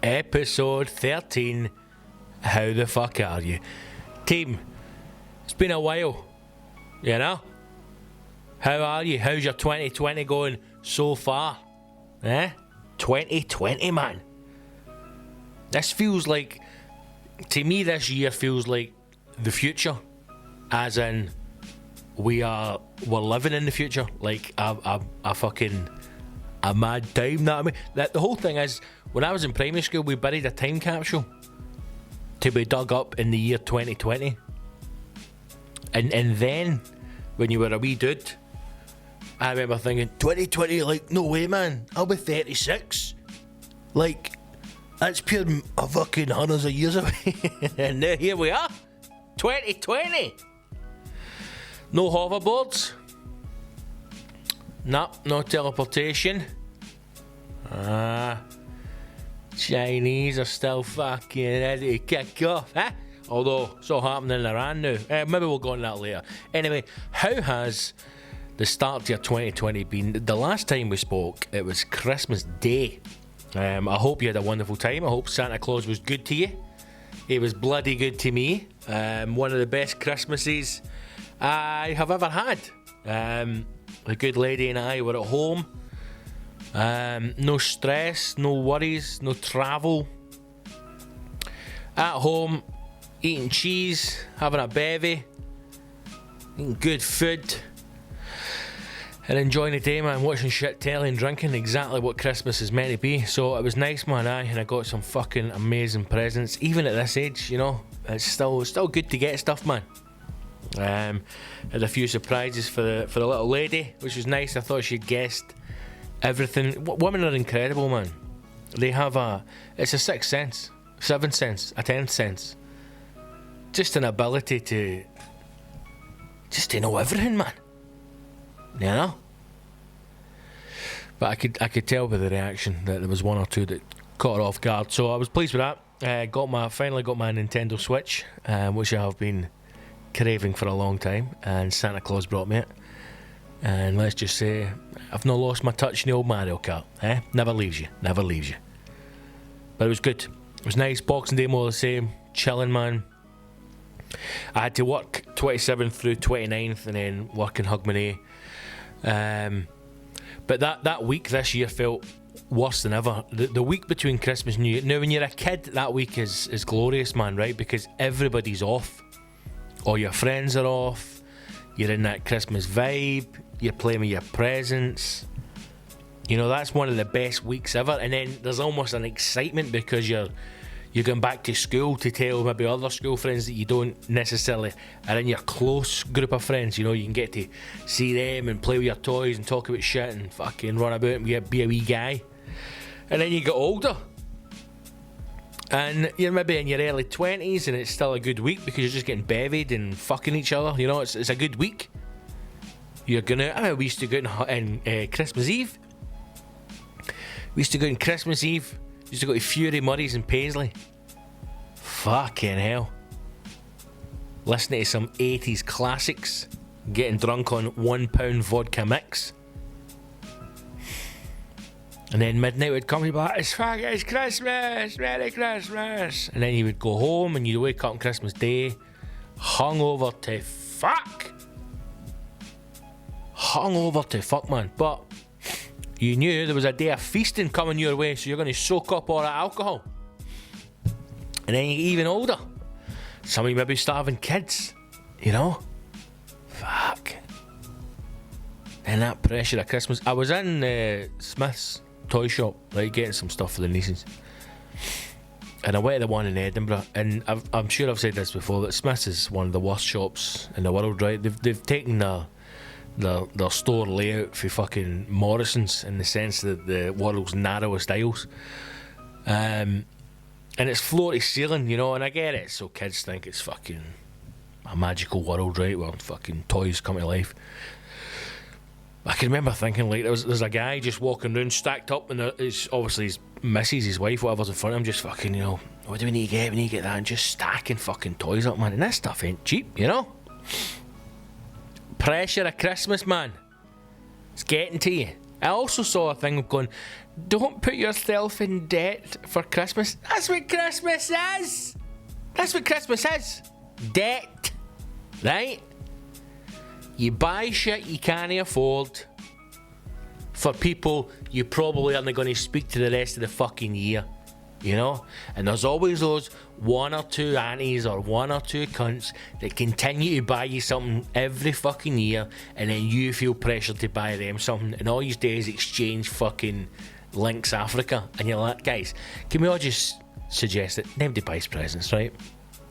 Episode 13. How the fuck are you? Team, it's been a while, you know? How are you? How's your 2020 going so far? 2020, man. This feels like, to me this year feels like the future. As in, we're living in the future. Like a mad time, know what I mean? The whole thing is, when I was in primary school, we buried a time capsule to be dug up in the year 2020. And then, when you were a wee dude, I remember thinking, 2020, like, no way, man, I'll be 36. Like, that's pure a fucking hundreds of years away. And now here we are, 2020. No hoverboards. No teleportation. Chinese are still fucking ready to kick off, Although, it's all happening in Iran now. Maybe we'll go on that later. Anyway, how has the start to your 2020 been? The last time we spoke, it was Christmas Day. I hope you had a wonderful time. I hope Santa Claus was good to you. He was bloody good to me. One of the best Christmases I have ever had. The good lady and I were at home. No stress, no worries, no travel. At home, eating cheese, having a bevy, eating good food, and enjoying the day, man. Watching shit telly and drinking, exactly what Christmas is meant to be. So it was nice, man. And I got some fucking amazing presents. Even at this age, you know, it's still good to get stuff, man. Had a few surprises for the little lady, which was nice. I thought she'd guessed everything. Women are incredible, man. They have it's a sixth sense, seventh sense, a 10th sense. Just an ability to know everything, man. You know? But I could tell by the reaction that there was one or two that caught her off guard. So I was pleased with that. Finally got my Nintendo Switch, which I have been craving for a long time, and Santa Claus brought me it. And let's just say, I've not lost my touch in the old Mario Kart. Never leaves you. But it was good. It was nice. Boxing Day more the same. Chilling, man. I had to work 27th through 29th and then work in Hogmanay. But that week this year felt worse than ever. The week between Christmas and New Year. Now, when you're a kid, that week is glorious, man, right? Because everybody's off. All your friends are off. You're in that Christmas vibe. You're playing with your presents. You know, that's one of the best weeks ever. And then there's almost an excitement because you're going back to school to tell maybe other school friends that you don't necessarily are in your close group of friends. You know, you can get to see them and play with your toys and talk about shit and fucking run about and be a wee guy. And then you get older. And you're maybe in your early 20s and it's still a good week because you're just getting bevied and fucking each other. You know, it's a good week. You're gonna... we used to go out on Christmas Eve. We used to go on Christmas Eve. We used to go to Fury Murray's in Paisley. Fucking hell. Listening to some 80s classics. Getting drunk on £1 vodka mix. And then midnight would come and you'd be like, it's Christmas, Merry Christmas. And then you would go home and you'd wake up on Christmas Day, hungover to fuck. Hungover to fuck, man. But you knew there was a day of feasting coming your way, so you're going to soak up all that alcohol. And then you get even older. Some of you maybe start having kids, you know? Fuck. And that pressure of Christmas. I was in Smith's toy shop, like getting some stuff for the nieces. And I went to the one in Edinburgh, and I'm sure I've said this before, that Smith's is one of the worst shops in the world, right? They've taken their store layout for fucking Morrison's, in the sense that the world's narrowest aisles. And it's floor to ceiling, you know, and I get it, so kids think it's fucking a magical world, right, where fucking toys come to life. I can remember thinking, like, there's a guy just walking around stacked up, and it's obviously his missus, his wife, whatever's in front of him, just fucking, you know, what do we need to get? We need to get that, and just stacking fucking toys up, man. And that stuff ain't cheap, you know? Pressure of Christmas, man. It's getting to you. I also saw a thing of going, don't put yourself in debt for Christmas. That's what Christmas is. That's what Christmas is. Debt. Right? You buy shit you can't afford for people you probably aren't going to speak to the rest of the fucking year. You know? And there's always those one or two aunties or one or two cunts that continue to buy you something every fucking year, and then you feel pressured to buy them something, and all you do is exchange fucking Lynx Africa, and you're like, guys, can we all just suggest that nobody buys presents, right?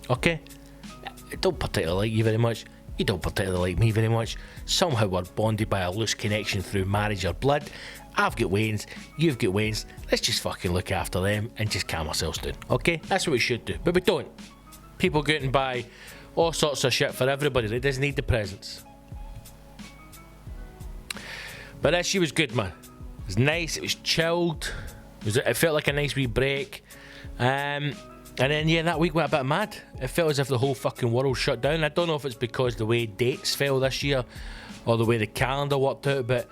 Okay? I don't particularly like you very much. You don't particularly like me very much. Somehow we're bonded by a loose connection through marriage or blood. I've got Wayne's, you've got Wayne's. Let's just fucking look after them and just calm ourselves down, okay? That's what we should do, but we don't. People go out and buy all sorts of shit for everybody that doesn't need the presents. But this year was good, man. It was nice, it was chilled. It felt like a nice wee break. And then, yeah, that week went a bit mad. It felt as if the whole fucking world shut down. I don't know if it's because the way dates fell this year or the way the calendar worked out, but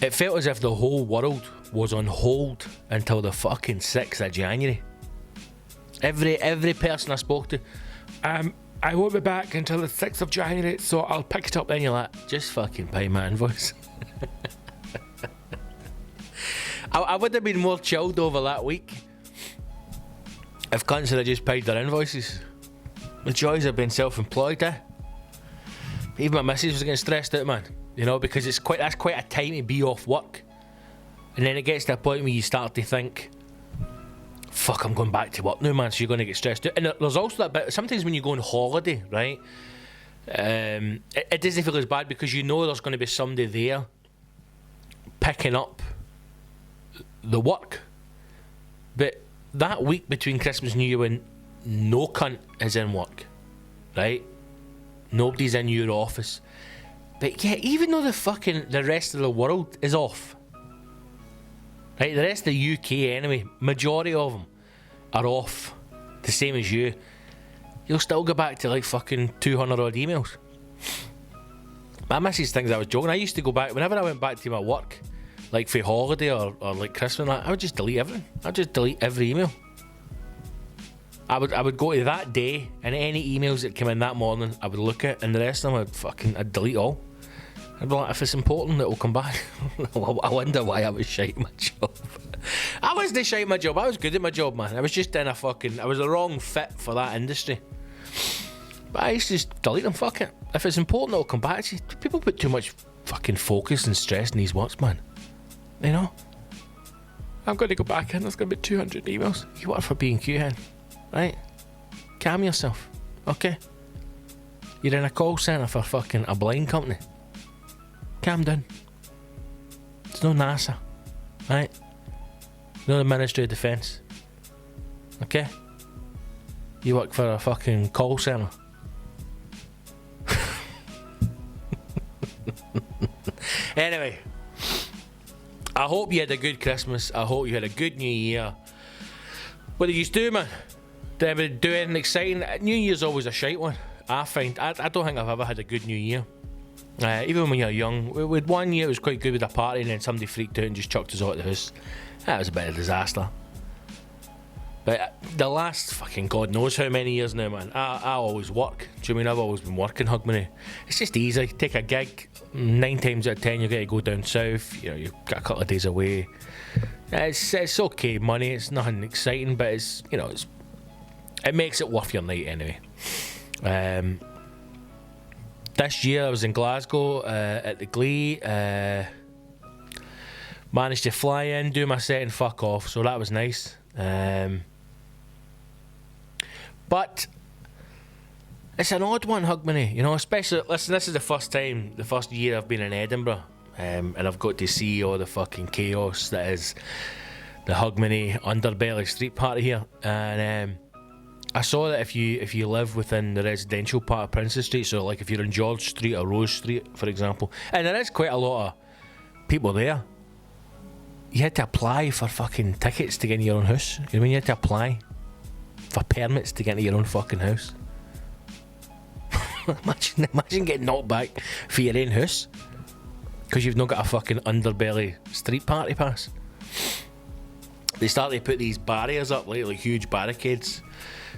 it felt as if the whole world was on hold until the fucking 6th of January. Every person I spoke to, I won't be back until the 6th of January, so I'll pick it up then. You're like, just fucking pay my invoice. I would have been more chilled over that week if cunts had just paid their invoices. The joys of being self-employed, eh? Even my missus was getting stressed out, man. You know, because that's quite a time to be off work. And then it gets to a point where you start to think, fuck, I'm going back to work now, man, so you're going to get stressed out. And there's also that bit, sometimes when you go on holiday, right, it doesn't feel as bad because you know there's going to be somebody there picking up the work. But that week between Christmas and New Year when no cunt is in work, right? Nobody's in your office. But yeah, even though the rest of the world is off, right? The rest of the UK anyway, majority of them are off, the same as you. You'll still go back to like fucking 200 odd emails. My missus thinks I was joking. I used to go back, whenever I went back to my work, like for holiday or like Christmas, I would just delete everything. I'd just delete every email. I would go to that day, and any emails that came in that morning I would look at, and the rest of them I'd delete all. I'd be like, if it's important, it will come back. I wonder why I was shite my job. I wasn't shite my job. I was good at my job, man. I was just I was the wrong fit for that industry. But I used to just delete them. Fuck it. If it's important, it'll come back to you. People put too much fucking focus and stress in these works, man. You know? I'm going to go back in. There's going to be 200 emails. You work for B&Q, hen. Right? Calm yourself. Okay? You're in a call centre for fucking a blind company. Calm down. It's no NASA. Right? No the Ministry of Defence. Okay? You work for a fucking call centre. Anyway, I hope you had a good Christmas. I hope you had a good New Year. What did you do, man? Did you do anything exciting? New Year's always a shite one. I don't think I've ever had a good New Year. Even when you're young. With 1 year it was quite good with a party, and then somebody freaked out and just chucked us out of the house. That was a bit of a disaster. But the last fucking God knows how many years now, man, I always work. Do you mean I've always been working, hug money? It's just easy. Take a gig, 9 times out of 10 you're going to go down south. You know, you've got a couple of days away. It's okay money. It's nothing exciting, but it's, you know, it makes it worth your night anyway. This year I was in Glasgow at the Glee. Managed to fly in, do my set and fuck off, so that was nice. But it's an odd one, Hogmanay, you know, especially, listen, this is the first year I've been in Edinburgh, and I've got to see all the fucking chaos that is the Hogmanay underbelly street party here, and I saw that if you live within the residential part of Princess Street, so like if you're in George Street or Rose Street, for example, and there is quite a lot of people there, you had to apply for fucking tickets to get into your own house. You know what I mean? You had to apply for permits to get into your own fucking house. imagine getting knocked back for your own house because you've not got a fucking underbelly street party pass. They started to put these barriers up, like huge barricades.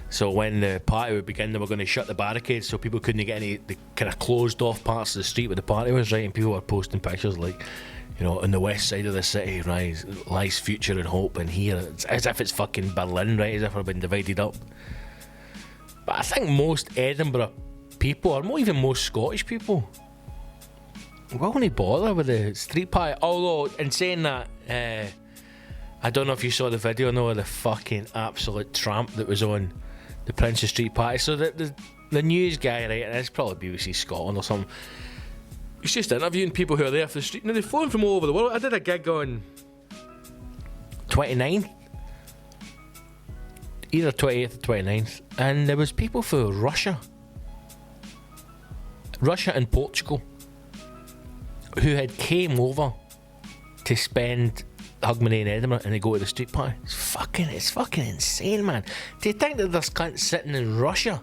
So when the party would begin, they were going to shut the barricades so people couldn't get any the kind of closed off parts of the street where the party was, right? And people were posting pictures like, you know, on the west side of the city lies future and hope, and here it's as if it's fucking Berlin, right? As if we've been divided up. But I think most Edinburgh people, or not even most Scottish people, won't bother with the street party. Although, in saying that, I don't know if you saw the video, no, of the fucking absolute tramp that was on the Princess Street party. So the news guy, right, and it's probably BBC Scotland or something, he's just interviewing people who are there for the street. Now, they phone from all over the world. I did a gig on 29th, either 28th or 29th, and there was people for Russia and Portugal who had came over to spend Hogmanay in Edinburgh, and they go to the street party. It's fucking insane, man. Do you think that there's cunts sitting in Russia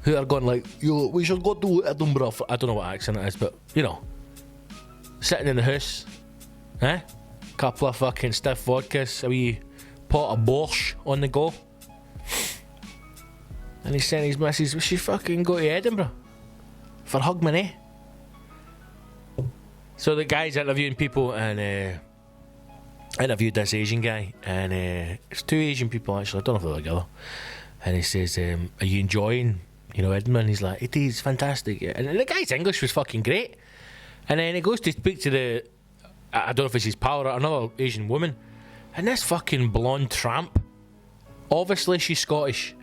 who are going like, yo, we should go to Edinburgh for, I don't know what accent it is, but you know, sitting in the house, couple of fucking stiff vodkas, a wee pot of borscht on the go, and he's saying his missus, we should fucking go to Edinburgh for Hogmanay. So the guy's interviewing people, and interviewed this Asian guy, and it's two Asian people actually, I don't know if they're together, and he says, are you enjoying, you know, Edinburgh? And he's like, it is fantastic. And the guy's English was fucking great, and then he goes to speak to the, I don't know if it's his pal or another Asian woman, and this fucking blonde tramp, obviously she's Scottish,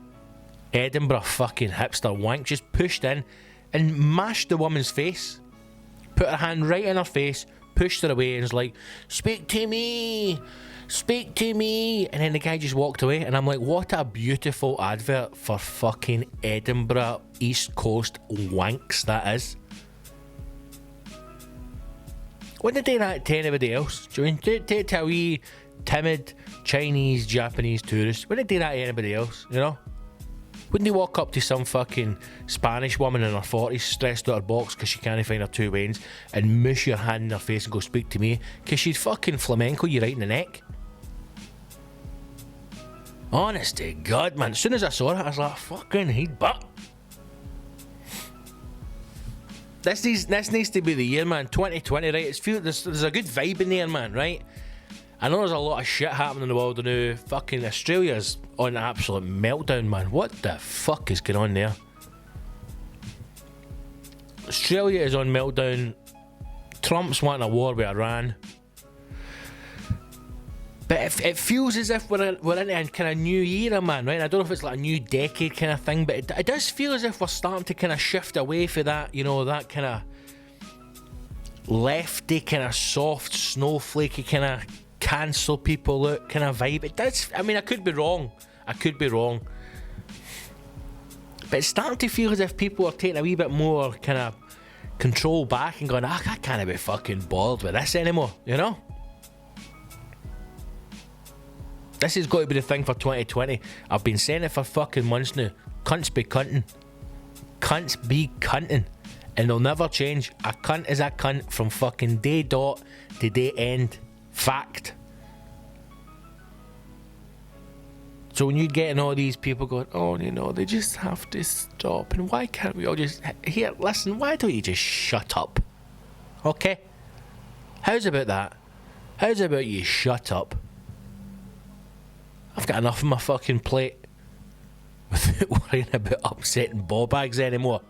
Edinburgh fucking hipster wank, just pushed in and mashed the woman's face, put her hand right in her face, pushed her away, and was like, speak to me, and then the guy just walked away. And I'm like, what a beautiful advert for fucking Edinburgh East Coast wanks that is. Wouldn't they do that to anybody else? Do you mean to a wee timid Chinese, Japanese tourist? Wouldn't they do that to anybody else, you know? Wouldn't they walk up to some fucking Spanish woman in her 40s, stressed out her box because she can't find her two wains, and mush your hand in her face and go, speak to me, because she'd fucking flamenco you right in the neck? Honest to God, man. As soon as I saw it, I was like, fucking he'd butt. This needs to be the year, man. 2020, right? There's a good vibe in there, man, right? I know there's a lot of shit happening in the world now. Fucking Australia's on an absolute meltdown, man. What the fuck is going on there? Australia is on meltdown. Trump's wanting a war with Iran. But it feels as if we're in a kind of new era, man, right? I don't know if it's like a new decade kind of thing, but it does feel as if we're starting to kind of shift away from that, you know, that kind of lefty, kind of soft, snowflakey, kind of cancel people out kind of vibe. It does. I mean, I could be wrong. But it's starting to feel as if people are taking a wee bit more kind of control back and going, I can't be fucking bothered with this anymore, you know? This has got to be the thing for 2020. I've been saying it for fucking months now. Cunts be cunting. Cunts be cunting. And they'll never change. A cunt is a cunt from fucking day dot to day end. Fact. So when you're getting all these people going, oh, you know, they just have to stop, and why can't we all just, here, listen, why don't you just shut up? Okay? How's about that? How's about you shut up? I've got enough on my fucking plate without worrying about upsetting ball bags anymore.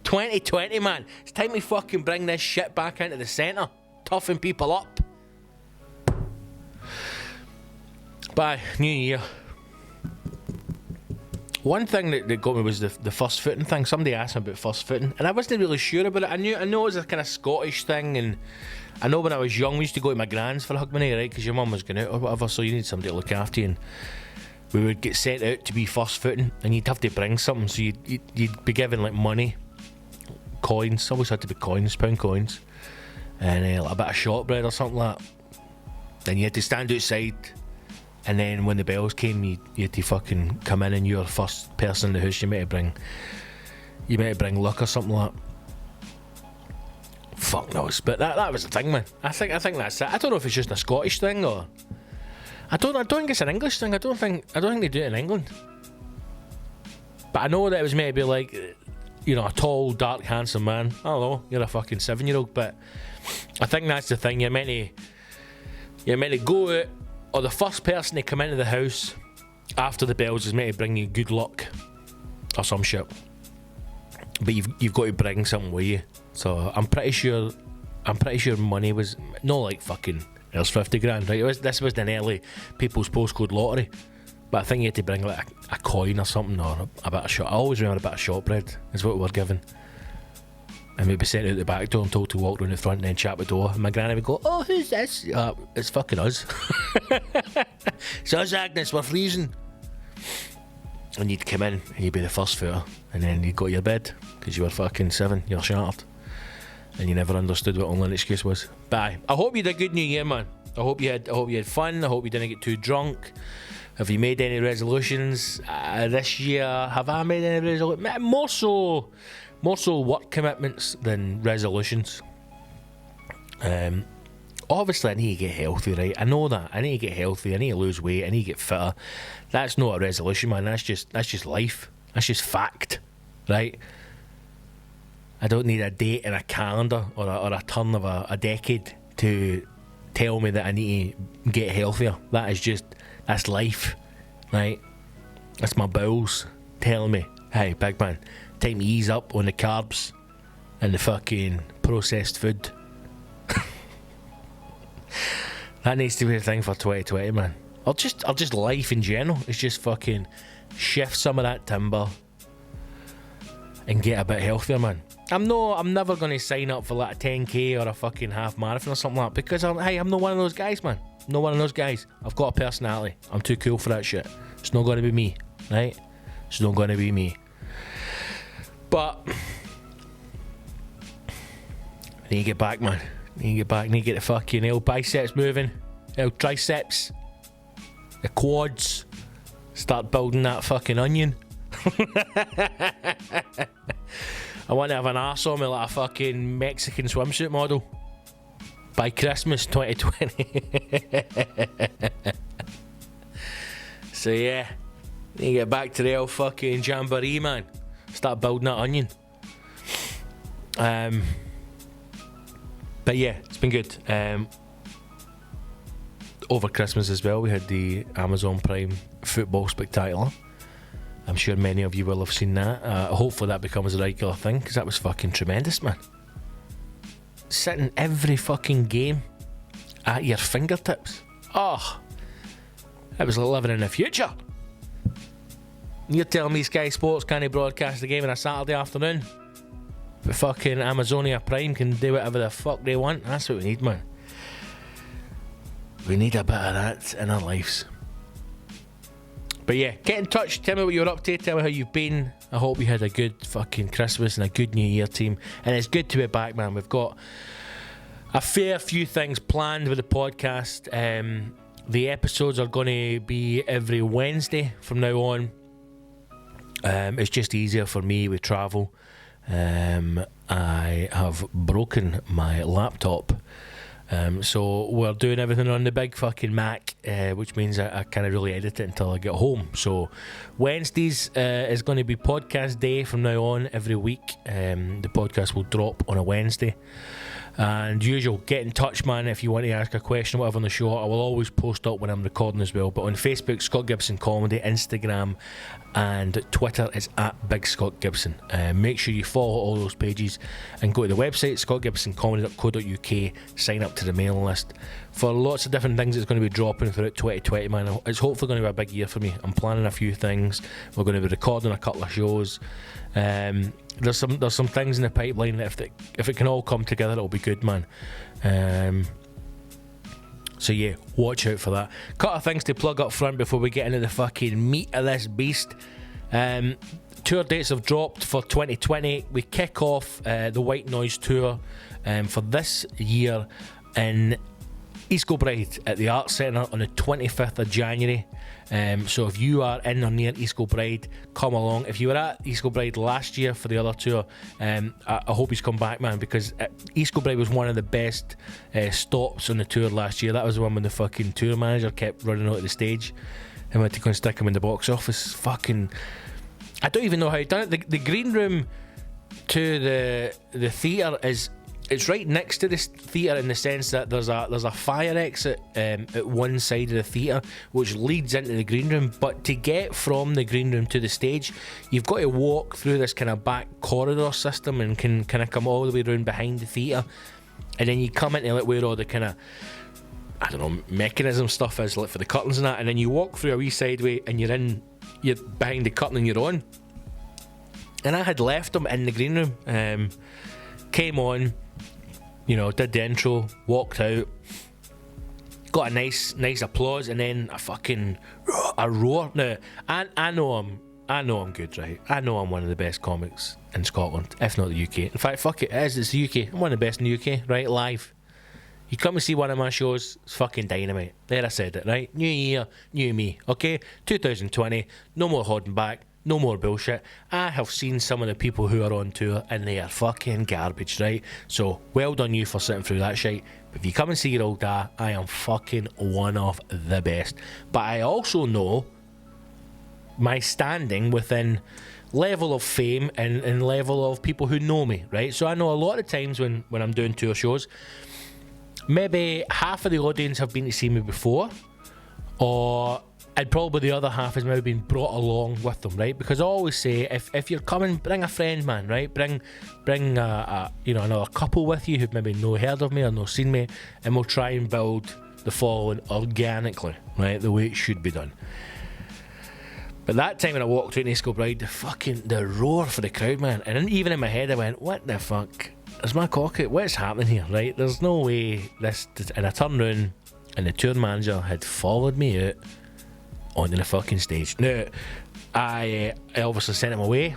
2020, man. It's time we fucking bring this shit back into the centre. Toughen people up. But Bye, New Year. One thing that got me was the first footing thing. Somebody asked me about first footing, and I wasn't really sure about it. I know it was a kind of Scottish thing, and I know when I was young we used to go to my gran's for hug money, right? Because your mum was going out or whatever, so you need somebody to look after you. And we would get sent out to be first footing, and you'd have to bring something. So you'd be given like money, coins. Always had to be coins, pound coins, and like a bit of shortbread or something like that. Then you had to stand outside. And then when the bells came, you had to fucking come in, and you were the first person in the house. You might bring luck or something like that. Fuck knows, but that was the thing, man. I think that's it. I don't know if it's just a Scottish thing or I don't think it's an English thing. I don't think they do it in England. But I know that it was maybe like, you know, a tall, dark, handsome man. I don't know. You're a fucking 7-year-old, but I think that's the thing. You're meant to go out. Or the first person to come into the house after the bells is meant to bring you good luck or some shit. But you've got to bring something with you. So I'm pretty sure money was not like fucking there's 50 grand, right? This was an early people's postcode lottery. But I think you had to bring like a coin or something, or a bit of shot. I always remember a bit of shortbread is what we were given. And we'd be sent out the back door and told to walk round the front and then chat the door. And my granny would go, "Oh, who's this?" It's fucking us. It's us, Agnes, we're freezing. And you'd come in and you'd be the first footer. And then you'd go to your bed because you were fucking 7, you're shattered. And you never understood what online excuse was. But I hope you had a good New Year, man. I hope you had fun. I hope you didn't get too drunk. Have you made any resolutions this year? Have I made any resolutions? More so work commitments than resolutions. Obviously I need to get healthy, right? I know that. I need to get healthy, I need to lose weight, I need to get fitter. That's not a resolution, man. That's just life. That's just fact, right? I don't need a date in a calendar or a turn of a decade to tell me that I need to get healthier. That's life, right? That's my bowels telling me, hey, big man, time to ease up on the carbs and the fucking processed food. That needs to be a thing for 2020, man. Or just life in general. It's just fucking shift some of that timber and get a bit healthier, man. I'm never going to sign up for like a 10k or a fucking half marathon or something like that because I'm not one of those guys, man. I'm not one of those guys. I've got a personality. I'm too cool for that shit. It's not going to be me, right? It's not going to be me. But I need to get back, man. I need to get the fucking L biceps moving, L triceps, the quads. Start building that fucking onion. I want to have an arse on me like a fucking Mexican swimsuit model by Christmas 2020. So yeah, need to get back to the old fucking jamboree, man. Start building that onion. But yeah, it's been good. Over Christmas as well, we had the Amazon Prime Football Spectacular. I'm sure many of you will have seen that. Hopefully that becomes a regular thing, because that was fucking tremendous, man. Sitting every fucking game at your fingertips. Oh, it was like living in the future. You're telling me Sky Sports can't broadcast the game on a Saturday afternoon, but fucking Amazonia Prime can do whatever the fuck they want? That's what we need, man. We need a bit of that in our lives. But yeah, get in touch, tell me what you're up to, tell me how you've been. I hope you had a good fucking Christmas and a good New Year, team. And it's good to be back, man. We've got a fair few things planned with the podcast. The episodes are going to be every Wednesday from now on. It's just easier for me with travel. I have broken my laptop. So we're doing everything on the big fucking Mac, which means I can't really edit it until I get home. So Wednesdays is going to be podcast day from now on every week. The podcast will drop on a Wednesday. And usual, get in touch, man, if you want to ask a question or whatever on the show. I will always post up when I'm recording as well. But on Facebook, Scott Gibson Comedy, Instagram and Twitter is at Big Scott Gibson. Make sure you follow all those pages and go to the website, scottgibsoncomedy.co.uk, sign up to the mailing list for lots of different things that's going to be dropping throughout 2020, man. It's hopefully going to be a big year for me. I'm planning a few things. We're going to be recording a couple of shows. There's some things in the pipeline that if it can all come together, it'll be good, man. So yeah, watch out for that. Couple of things to plug up front before we get into the fucking meat of this beast. Tour dates have dropped for 2020. We kick off the White Noise tour for this year in East Kilbride at the Arts Centre on the 25th of January. So if you are in or near East Kilbride, come along. If you were at East Kilbride last year for the other tour, I hope he's come back, man, because East Kilbride was one of the best stops on the tour last year. That was the one when the fucking tour manager kept running out of the stage and we had to go and stick him in the box office. Fucking, I don't even know how he done it. The green room to the theatre it's right next to this theatre in the sense that there's a fire exit at one side of the theatre which leads into the green room, but to get from the green room to the stage you've got to walk through this kind of back corridor system and can kind of come all the way around behind the theatre, and then you come into like where all the kind of, I don't know, mechanism stuff is, like for the curtains and that, and then you walk through a wee sideway and you're behind the curtain and you're on. And I had left them in the green room, came on, you know, did the intro, walked out, got a nice applause, and then a roar. Now, I know I'm good, right? I know I'm one of the best comics in Scotland, if not the UK. In fact, fuck it, it's the UK. I'm one of the best in the UK, right? Live. You come and see one of my shows, it's fucking dynamite. There, I said it, right? New year, new me, okay? 2020, no more holding back. No more bullshit. I have seen some of the people who are on tour and they are fucking garbage, right? So, well done you for sitting through that shit. But if you come and see your old dad, I am fucking one of the best. But I also know my standing within level of fame and level of people who know me, right? So I know a lot of times when I'm doing tour shows, maybe half of the audience have been to see me before, and probably the other half has maybe been brought along with them, right? Because I always say, if you're coming, bring a friend, man, right? Bring another couple with you who've maybe no heard of me or no seen me, and we'll try and build the following organically, right? The way it should be done. But that time when I walked out in East Kilbride, the roar for the crowd, man, and even in my head I went, what the fuck? Is my cock out? What's happening here, right? There's no way this. And I turned round and the tour manager had followed me out onto the fucking stage. Now, I obviously sent him away,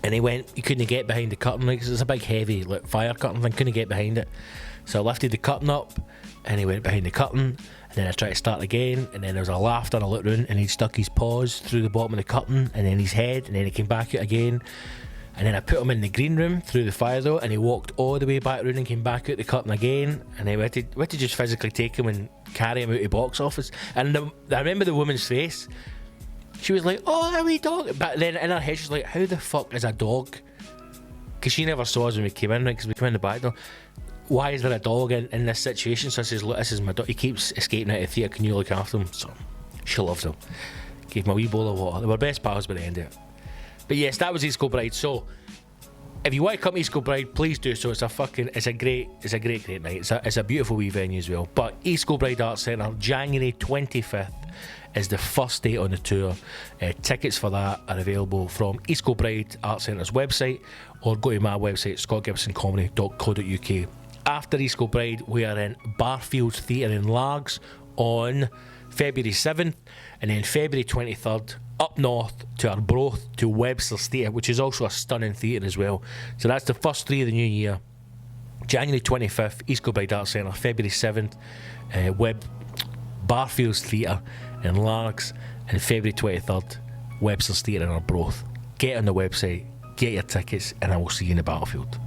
and he couldn't get behind the curtain, because it's a big heavy like fire curtain thing, couldn't get behind it. So I lifted the curtain up, and he went behind the curtain, and then I tried to start again, and then there was a laughter, and I looked round, and he'd stuck his paws through the bottom of the curtain, and then his head, and then he came back out again. And then I put him in the green room through the fire door, and he walked all the way back round and came back out the curtain again. And then we had to just physically take him and carry him out of the box office. And I remember the woman's face. She was like, "Oh, a wee dog." But then in her head, she's like, "How the fuck is a dog?" Because she never saw us when we came in, right? Because we came in the back door. Why is there a dog in this situation? So I says, "Look, this is my dog. He keeps escaping out of the theatre. Can you look after him?" So she loves him. Gave him a wee bowl of water. They were best pals by the end of it. But yes, that was East Kilbride. So if you want to come to East Kilbride, please do so. It's a great night. It's a beautiful wee venue as well. But East Kilbride Arts Centre, January 25th is the first date on the tour. Tickets for that are available from East Kilbride Arts Centre's website, or go to my website, scottgibsoncomedy.co.uk. After East Kilbride, we are in Barfield Theatre in Largs on February 7th, and then February 23rd up north to Arbroath to Webster's Theatre, which is also a stunning theatre as well. So that's the first three of the new year. January 25th, East Kilbride Arts Centre. February 7th, Barfield's Theatre in Largs, and February 23rd, Webster's Theatre in Arbroath. Get on the website, get your tickets, and I will see you in the battlefield.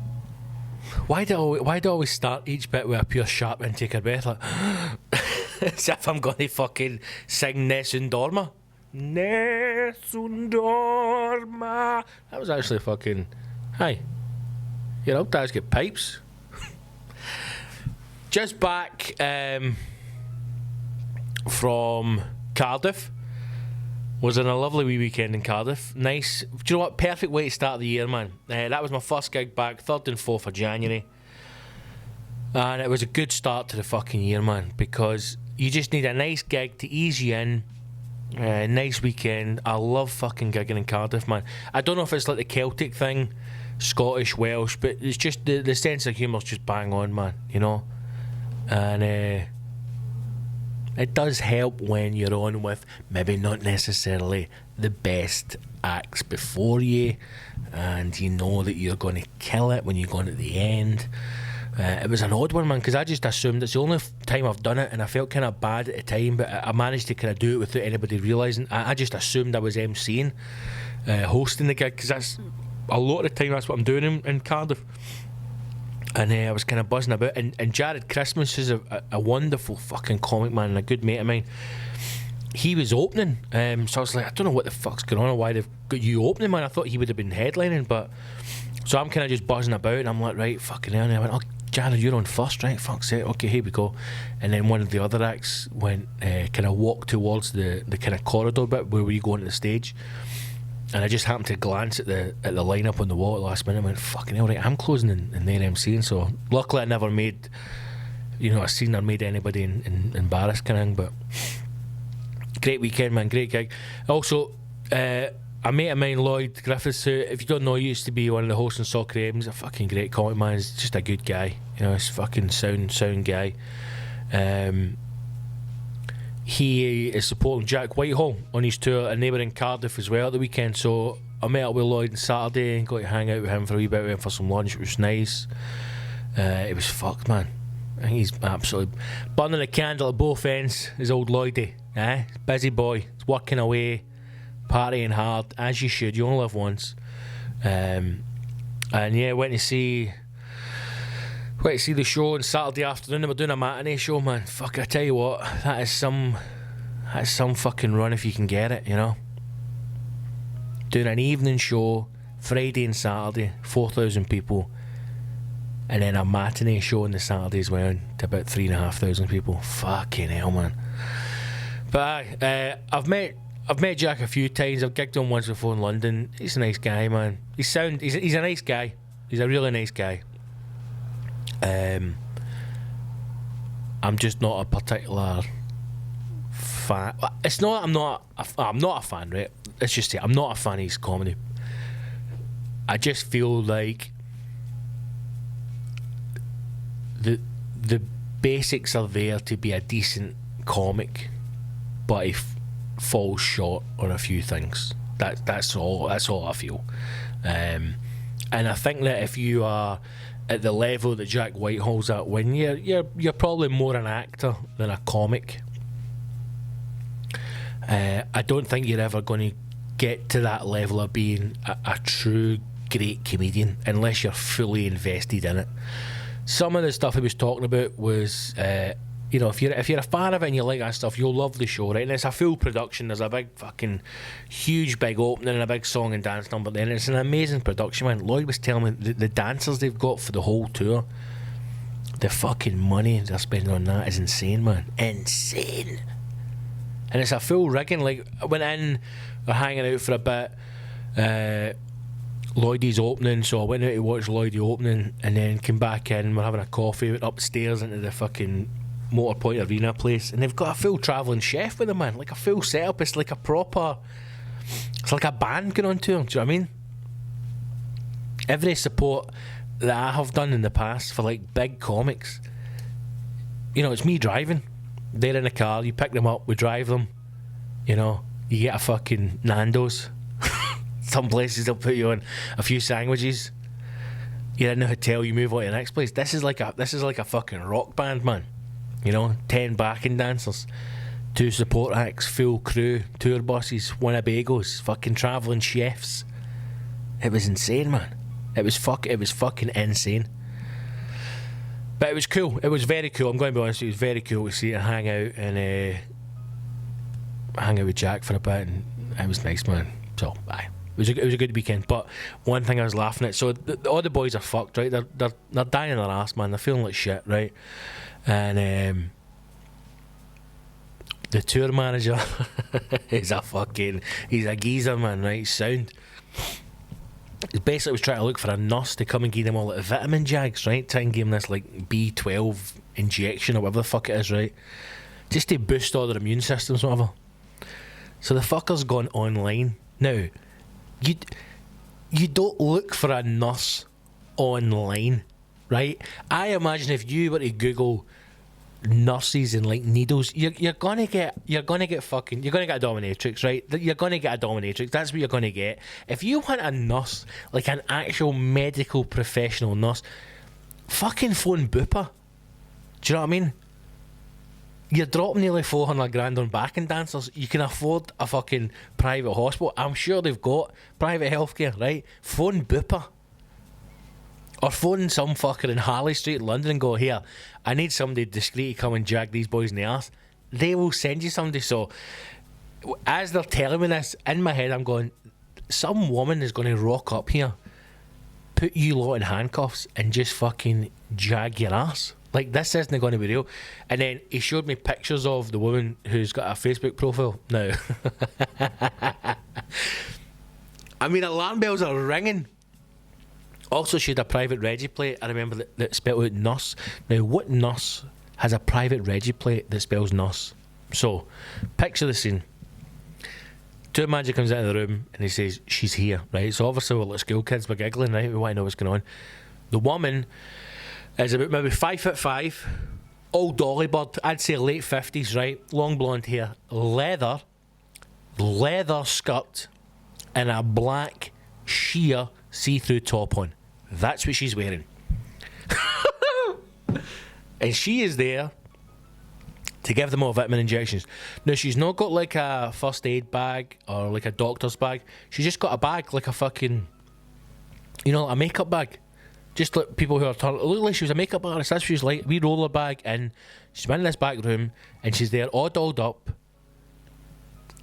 Why do I always start each bit with a pure sharp intake of breath, like as if I'm going to fucking sing Nessun Dorma? Nessun Dorma. That was actually fucking... Hi. Your old dad's got pipes. just back from Cardiff. Was in a lovely wee weekend in Cardiff. Nice. Do you know what? Perfect way to start the year, man. That was my first gig back, 3rd and 4th of January. And it was a good start to the fucking year, man, because you just need a nice gig to ease you in. Nice weekend. I love fucking gigging in Cardiff, man. I don't know if it's like the Celtic thing, Scottish, Welsh, but it's just the sense of humour's just bang on, man, you know? And it does help when you're on with maybe not necessarily the best acts before you, and you know that you're going to kill it when you're going at the end. It was an odd one, man, because I just assumed it's the only time I've done it, and I felt kind of bad at the time, but I managed to kind of do it without anybody realising. I just assumed I was MCing, hosting the gig, because that's a lot of the time that's what I'm doing in Cardiff. And I was kind of buzzing about, and Jared Christmas is a wonderful fucking comic, man, and a good mate of mine. He was opening, so I was like, I don't know what the fuck's going on or why they've got you opening, man. I thought he would have been headlining, but so I'm kind of just buzzing about, and I'm like, right, fucking hell. And I went, oh, Jared, you're on first, right? Fuck's sake, okay, here we go. And then one of the other acts went, kind of walked towards the kind of corridor bit where we go onto the stage. And I just happened to glance at the lineup on the wall at the last minute and went, fucking hell, right, I'm closing in their MCing. So luckily I never made, a scene or made anybody embarrassed kind of thing. But great weekend, man, great gig. Also, a mate of mine, Lloyd Griffiths, who, if you don't know, used to be one of the hosts in Soccer AM. He's a fucking great comic, man. He's just a good guy. He's a fucking sound guy. He is supporting Jack Whitehall on his tour, and they were in Cardiff as well at the weekend. So I met up with Lloyd on Saturday and got to hang out with him for a wee bit, went for some lunch. It was nice. It was fucked, man. I think he's absolutely burning a candle at both ends. His old Lloyd Dee, busy boy. He's working away, partying hard, as you should. You only live once. And yeah, went to see the show on Saturday afternoon. They were doing a matinee show, man. Fuck, I tell you what, that is some fucking run if you can get it, Doing an evening show, Friday and Saturday, 4,000 people, and then a matinee show on the Saturday as well, to about 3,500 people. Fucking hell, man. But I've met Jack a few times. I've gigged on once before in London. He's a nice guy, man. He's a nice guy. He's a really nice guy. I'm just not a particular fan. It's not. I'm not a fan, right? Let's just say I'm not a fan of his comedy. I just feel like the basics are there to be a decent comic, but he falls short on a few things. That's all I feel. And I think that if you are at the level that Jack Whitehall's at, when you're probably more an actor than a comic. I don't think you're ever going to get to that level of being a true great comedian unless you're fully invested in it. Some of the stuff he was talking about was, if you're a fan of it and you like that stuff, you'll love the show, right? And it's a full production. There's a big fucking huge big opening and a big song and dance number there, and it's an amazing production, man. Lloyd was telling me the dancers they've got for the whole tour, the fucking money they're spending on that is insane, man. Insane. And it's a full rigging. Like, I went in, we're hanging out for a bit, Lloyd Dee's opening, so I went out to watch Lloyd Dee opening, and then came back in, we're having a coffee, went upstairs into the fucking Motorpoint Arena place, and they've got a full travelling chef with them, man. Like a full setup. It's like it's like a band going on tour. Do you know what I mean? Every support that I have done in the past for like big comics, it's me driving. They're in the car, you pick them up, we drive them. You get a fucking Nando's. Some places they'll put you on a few sandwiches. You're in the hotel, you move on to the next place. This is like a fucking rock band, man. 10 backing dancers, 2 support acts, full crew, tour buses, Winnebagos, fucking travelling chefs. It was insane, man. It was fucking insane. But it was cool. It was very cool. I'm going to be honest, it was very cool to see it, hang out and hang out with Jack for a bit, and it was nice, man. So, aye. It was a good weekend. But one thing I was laughing at, so all the boys are fucked, right? They're dying in their ass, man. They're feeling like shit, right? And the tour manager he's a geezer, man, right? Sound. He basically was trying to look for a nurse to come and give him all the vitamin jags, right? Try and give him this like B12 injection or whatever the fuck it is, right? Just to boost all their immune systems, whatever. So the fucker's gone online. Now, you don't look for a nurse online, right? I imagine if you were to Google nurses and like needles, you're gonna get a dominatrix, right? You're gonna get a dominatrix. That's what you're gonna get. If you want a nurse, like an actual medical professional nurse, fucking phone Bupa. Do you know what I mean? You're dropping nearly 400 grand on backing dancers. You can afford a fucking private hospital. I'm sure they've got private healthcare, right? Phone Bupa. Or phone some fucker in Harley Street in London and go, here, I need somebody discreet to come and jag these boys in the arse. They will send you somebody. So as they're telling me this, in my head I'm going, some woman is going to rock up here, put you lot in handcuffs and just fucking jag your ass. Like, this isn't going to be real. And then he showed me pictures of the woman who's got a Facebook profile now. I mean, alarm bells are ringing. Also, she had a private Reggie plate. I remember that spelled out nurse. Now, what nurse has a private Reggie plate that spells nurse? So, picture the scene. Tour manager comes into the room and he says, she's here, right? So obviously we're like school kids, we're giggling, right? We want to know what's going on. The woman is about maybe 5'5", old dolly bird, I'd say late 50s, right? Long blonde hair, leather skirt, and a black sheer see-through top on. That's what she's wearing. And she is there to give them all vitamin injections. Now, she's not got like a first aid bag or like a doctor's bag. She's just got a bag, like a fucking, you know, a makeup bag. Just like people who are look like she was a makeup artist. That's what she's like. We roll her bag in. She's in this back room and she's there all dolled up,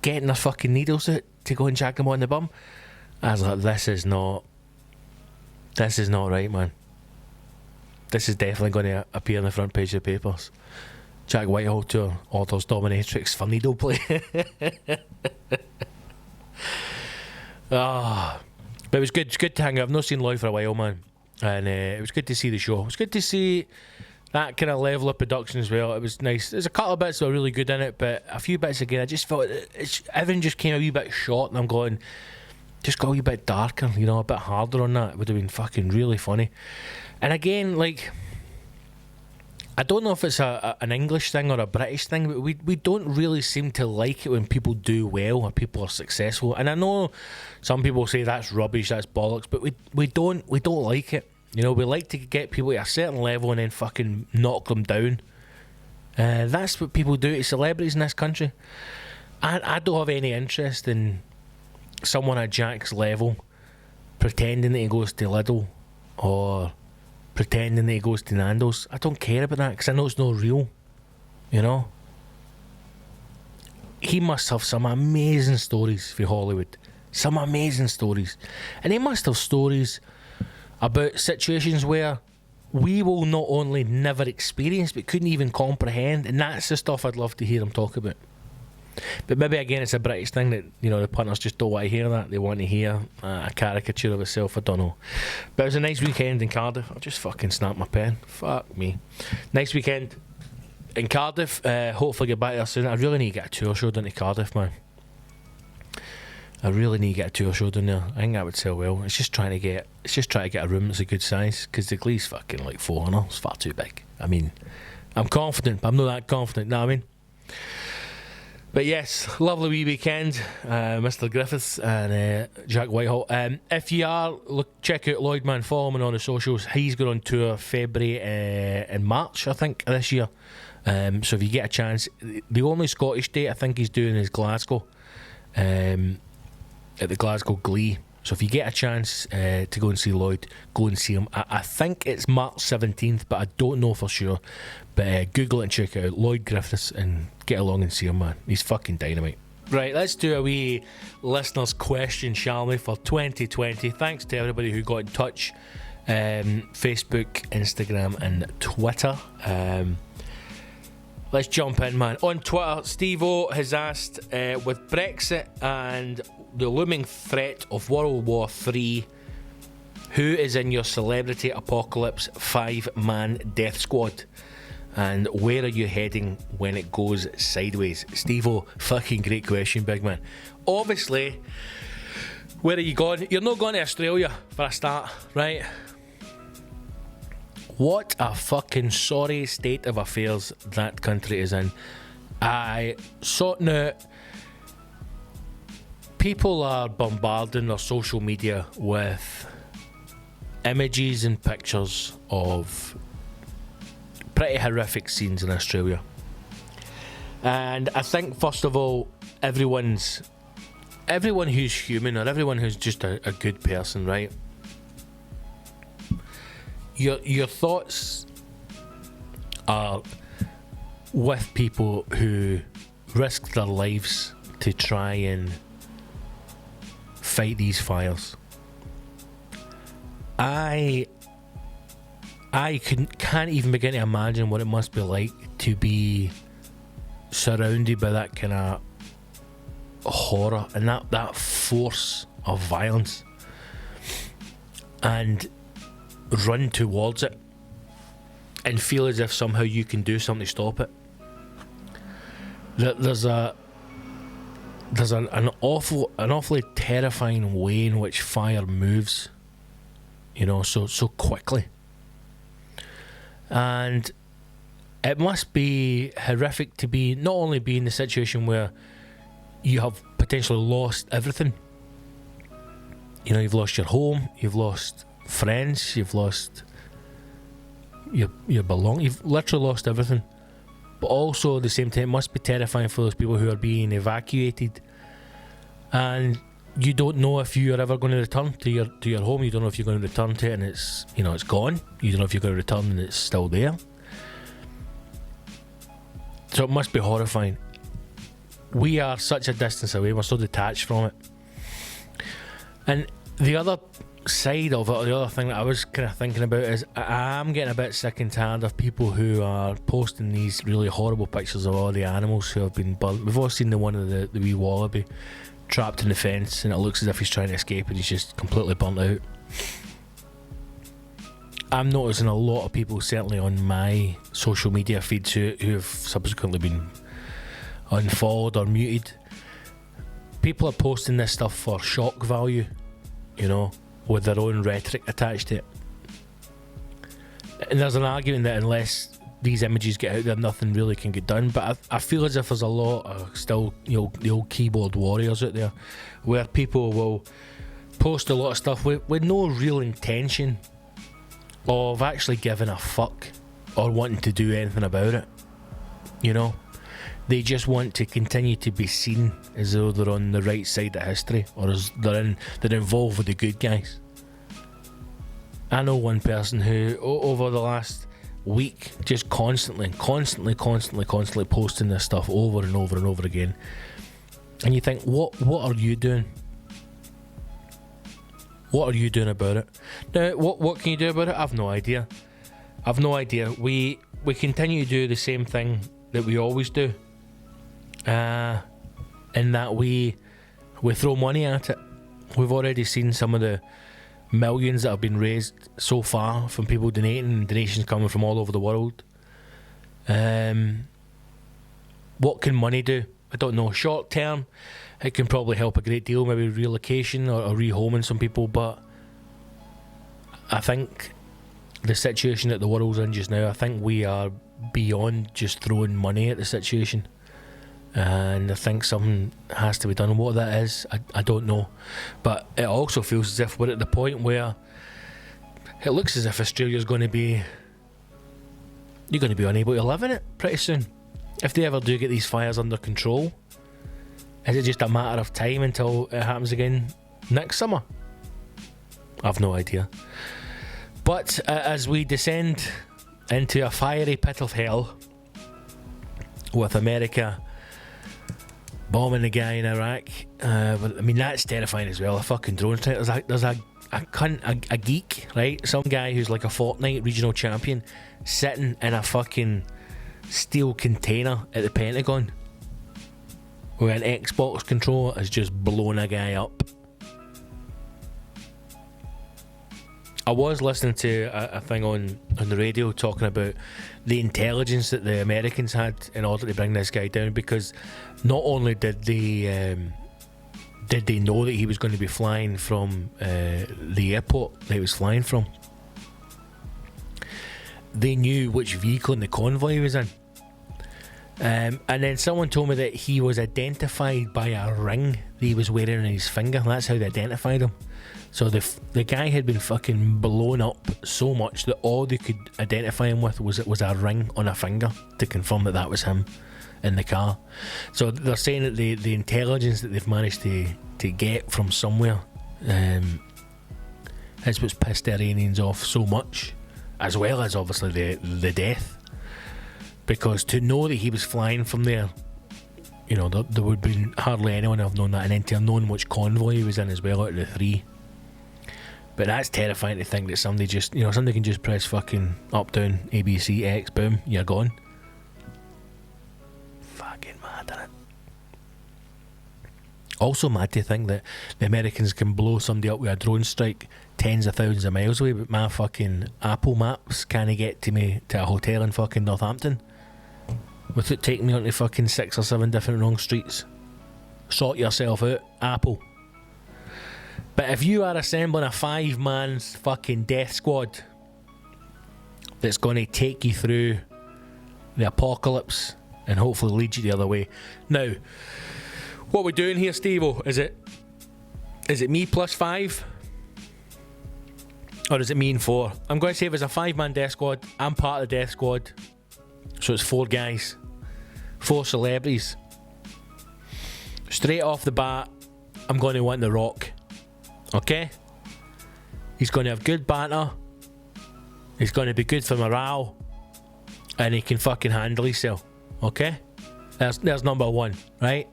getting her fucking needles out to go and jack them on the bum. I was like, this is not right, man. This is definitely going to appear on the front page of the papers. Jack Whitehall tour orders dominatrix for needle play. But it was good. It's good to hang out. I've not seen Lloyd for a while, man, and it was good to see the show. It was good to see that kind of level of production as well. It was nice. There's a couple of bits that were really good in it, but a few bits again, I just felt everything just came a wee bit short, and I'm going, just got a wee bit darker, you know, a bit harder on that. It would have been fucking really funny. And again, like, I don't know if it's an English thing or a British thing, but we don't really seem to like it when people do well or people are successful. And I know some people say that's rubbish, that's bollocks, but we don't like it. You know, we like to get people at a certain level and then fucking knock them down. That's what people do to celebrities in this country. I don't have any interest in someone at Jack's level pretending that he goes to Lidl or pretending that he goes to Nando's. I don't care about that because I know it's not real, you know. He must have some amazing stories for Hollywood, some amazing stories, and he must have stories about situations where we will not only never experience but couldn't even comprehend, and that's the stuff I'd love to hear him talk about. But maybe again it's a British thing that, you know, the punters just don't want to hear that. They want to hear a caricature of itself. I don't know. But it was a nice weekend in Cardiff. I'll just fucking snap my pen. Fuck me. Nice weekend in Cardiff. Hopefully get back there soon. I really need to get a tour show down to Cardiff, man. I really need to get a tour show down there. I think that would sell well. It's just trying to get a room that's a good size, because the Glee's fucking like 400. It's far too big. I mean, I'm confident, but I'm not that confident. Know what I mean? But yes, lovely wee weekend, Mr. Griffiths and Jack Whitehall. If you are, check out Lloyd, man. Follow him on the socials. He's going on tour February and March, I think, this year. So if you get a chance, the only Scottish date I think he's doing is Glasgow, at the Glasgow Glee. So if you get a chance to go and see Lloyd, go and see him. I think it's March 17th, but I don't know for sure. But Google it and check it out, Lloyd Griffiths, and get along and see him, man. He's fucking dynamite. Right, let's do a wee listener's question, shall we, for 2020. Thanks to everybody who got in touch. Facebook, Instagram and Twitter. let's jump in, man. On Twitter, Steve-O has asked, with Brexit and the looming threat of World War III, who is in your celebrity apocalypse 5-man death squad? And where are you heading when it goes sideways? Steve-O, fucking great question, big man. Obviously, where are you going? You're not going to Australia for a start, right? What a fucking sorry state of affairs that country is in. I saw now. People are bombarding their social media with images and pictures of pretty horrific scenes in Australia. And I think, first of all, everyone who's human, or everyone who's just a good person, right? Your thoughts are with people who risk their lives to try and fight these fires. I can't even begin to imagine what it must be like to be surrounded by that kind of horror and that force of violence, and run towards it and feel as if somehow you can do something to stop it. There's an awfully terrifying way in which fire moves, so quickly. And it must be horrific to not only be in the situation where you have potentially lost everything. You've lost your home, you've lost friends, you've lost your belongings, you've literally lost everything. But also at the same time, it must be terrifying for those people who are being evacuated, and you don't know if you are ever going to return to your home. You don't know if you're going to return to it and it's it's gone. You don't know if you're going to return and it's still there. So it must be horrifying. We are such a distance away, we're so detached from it. And the other side of it, or the other thing that I was kind of thinking about, is I'm getting a bit sick and tired of people who are posting these really horrible pictures of all the animals who have been burnt. We've all seen the one of the wee wallaby trapped in the fence, and it looks as if he's trying to escape and he's just completely burnt out. I'm noticing a lot of people, certainly on my social media feeds, who have subsequently been unfollowed or muted. People are posting this stuff for shock value, with their own rhetoric attached to it. And there's an argument that unless these images get out there, nothing really can get done. But I feel as if there's a lot of still, the old keyboard warriors out there, where people will post a lot of stuff with no real intention of actually giving a fuck or wanting to do anything about it. They just want to continue to be seen as though they're on the right side of history, or as they're involved with the good guys. I know one person who, over the last week, just constantly posting this stuff over and over and over again. And you think, what are you doing? What are you doing about it? Now, what can you do about it? I've no idea. We continue to do the same thing that we always do. In that we throw money at it. We've already seen some of the millions that have been raised so far from people donating, and donations coming from all over the world. What can money do? I don't know. Short term, it can probably help a great deal, maybe relocation or rehoming some people, but I think the situation that the world's in just now, I think we are beyond just throwing money at the situation. And I think something has to be done. What that is, I don't know. But it also feels as if we're at the point where it looks as if Australia's going to be... You're going to be unable to live in it pretty soon. If they ever do get these fires under control, is it just a matter of time until it happens again next summer? I've no idea. But as we descend into a fiery pit of hell, with America bombing the guy in Iraq, but I mean, that's terrifying as well. A fucking drone strike. There's a cunt, a geek, right? Some guy who's like a Fortnite regional champion, sitting in a fucking steel container at the Pentagon where an Xbox controller has just blown a guy up. I was listening to a thing on the radio talking about the intelligence that the Americans had in order to bring this guy down, because not only did they know that he was going to be flying from the airport that he was flying from, they knew which vehicle in the convoy he was in. And then someone told me that he was identified by a ring that he was wearing on his finger. That's how they identified him. So the guy had been fucking blown up so much that all they could identify him with was a ring on a finger to confirm that was him in the car. So they're saying that the intelligence that they've managed to get from somewhere is what's pissed the Iranians off so much, as well as obviously the death. Because to know that he was flying from there, you know, there would have been hardly anyone have known that, and then to have known which convoy he was in as well out of the three. But that's terrifying to think that somebody can just press fucking up, down, ABC, X, boom, you're gone. Fucking mad, isn't it? Also mad to think that the Americans can blow somebody up with a drone strike tens of thousands of miles away, but my fucking Apple Maps can't get to me to a hotel in fucking Northampton without taking me onto fucking 6 or 7 different wrong streets. Sort yourself out, Apple. But if you are assembling a 5-man fucking death squad that's going to take you through the apocalypse and hopefully lead you the other way. Now, what we're doing here, Steve-O, is it me plus 5? Or is it me and 4? I'm going to say if it's a 5-man death squad, I'm part of the death squad. So it's 4 guys. 4 celebrities. Straight off the bat, I'm going to want The Rock. Okay? He's going to have good banter. He's going to be good for morale. And he can fucking handle himself. Okay? There's number 1, right?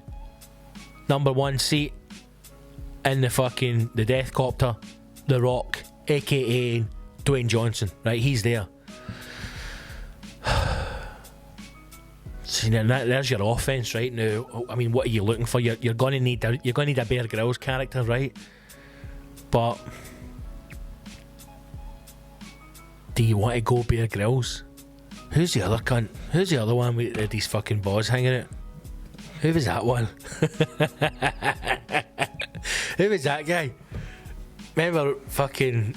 Number 1 seat in the death copter. The Rock, aka Dwayne Johnson. Right? He's there. See, there's your offense right now. I mean, what are you looking for? You're going to need a Bear Grylls character, right? But do you want to go Bear Grylls? Who's the other cunt? Who's the other one with these fucking balls hanging out? Who was that one? Who was that guy? Remember fucking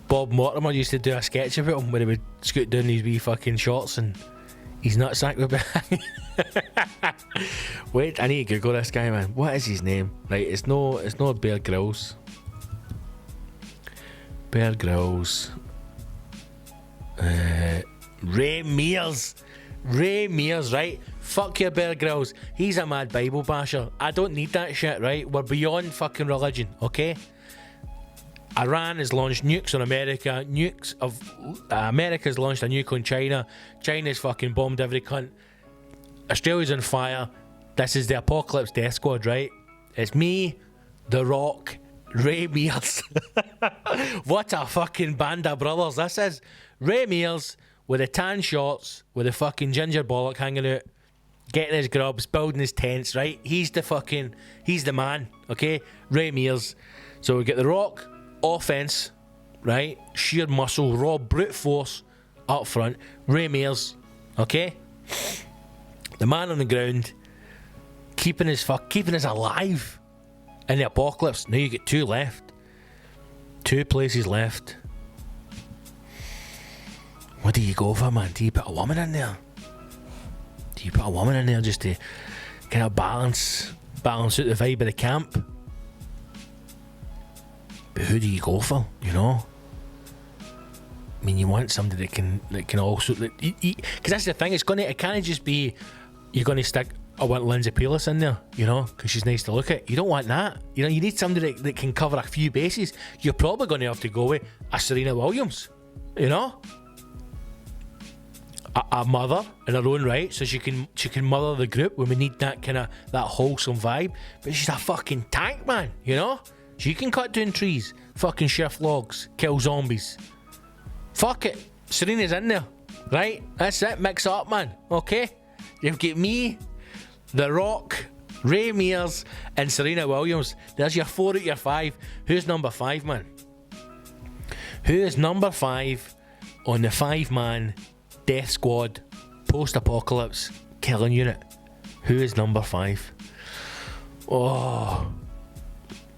Bob Mortimer used to do a sketch about him where he would scoot down these wee fucking shorts and his nutsack would be hanging. Wait, I need to Google this guy, man. What is his name? Right, it's no Bear Grylls. Bear Grylls. Ray Mears. Ray Mears, right? Fuck your Bear Grylls. He's a mad Bible basher. I don't need that shit, right? We're beyond fucking religion, okay? Iran has launched nukes on America. America's launched a nuke on China. China's fucking bombed every cunt. Australia's on fire. This is the Apocalypse Death Squad, right? It's me, The Rock, Ray Mears. What a fucking band of brothers this is. Ray Mears with the tan shorts, with the fucking ginger bollock hanging out, getting his grubs, building his tents, right? He's the man, okay? Ray Mears. So we get The Rock, offense, right? Sheer muscle, raw brute force up front. Ray Mears, okay? The man on the ground, keeping us alive in the apocalypse. Now you get 2 left. 2 places left. What do you go for, man? Do you put a woman in there? Do you put a woman in there just to kind of balance out the vibe of the camp? But who do you go for, you know? I mean, you want somebody that can also... Because that's the thing, it can't just be... You're going to stick... I want Lindsay Pearless in there, you know, because she's nice to look at. You don't want that. You know, you need somebody that can cover a few bases. You're probably going to have to go with a Serena Williams, you know? A mother in her own right, so she can mother the group when we need that kind of that wholesome vibe. But she's a fucking tank, man, you know? She can cut down trees, fucking shift logs, kill zombies. Fuck it, Serena's in there. right? That's it, mix it up, man, okay? You've got me, The Rock, Ray Mears, and Serena Williams. There's your 4 out of your 5. Who's number 5, man? Who is number 5 on the 5-man Death Squad post-apocalypse killing unit? Who is number 5? Oh,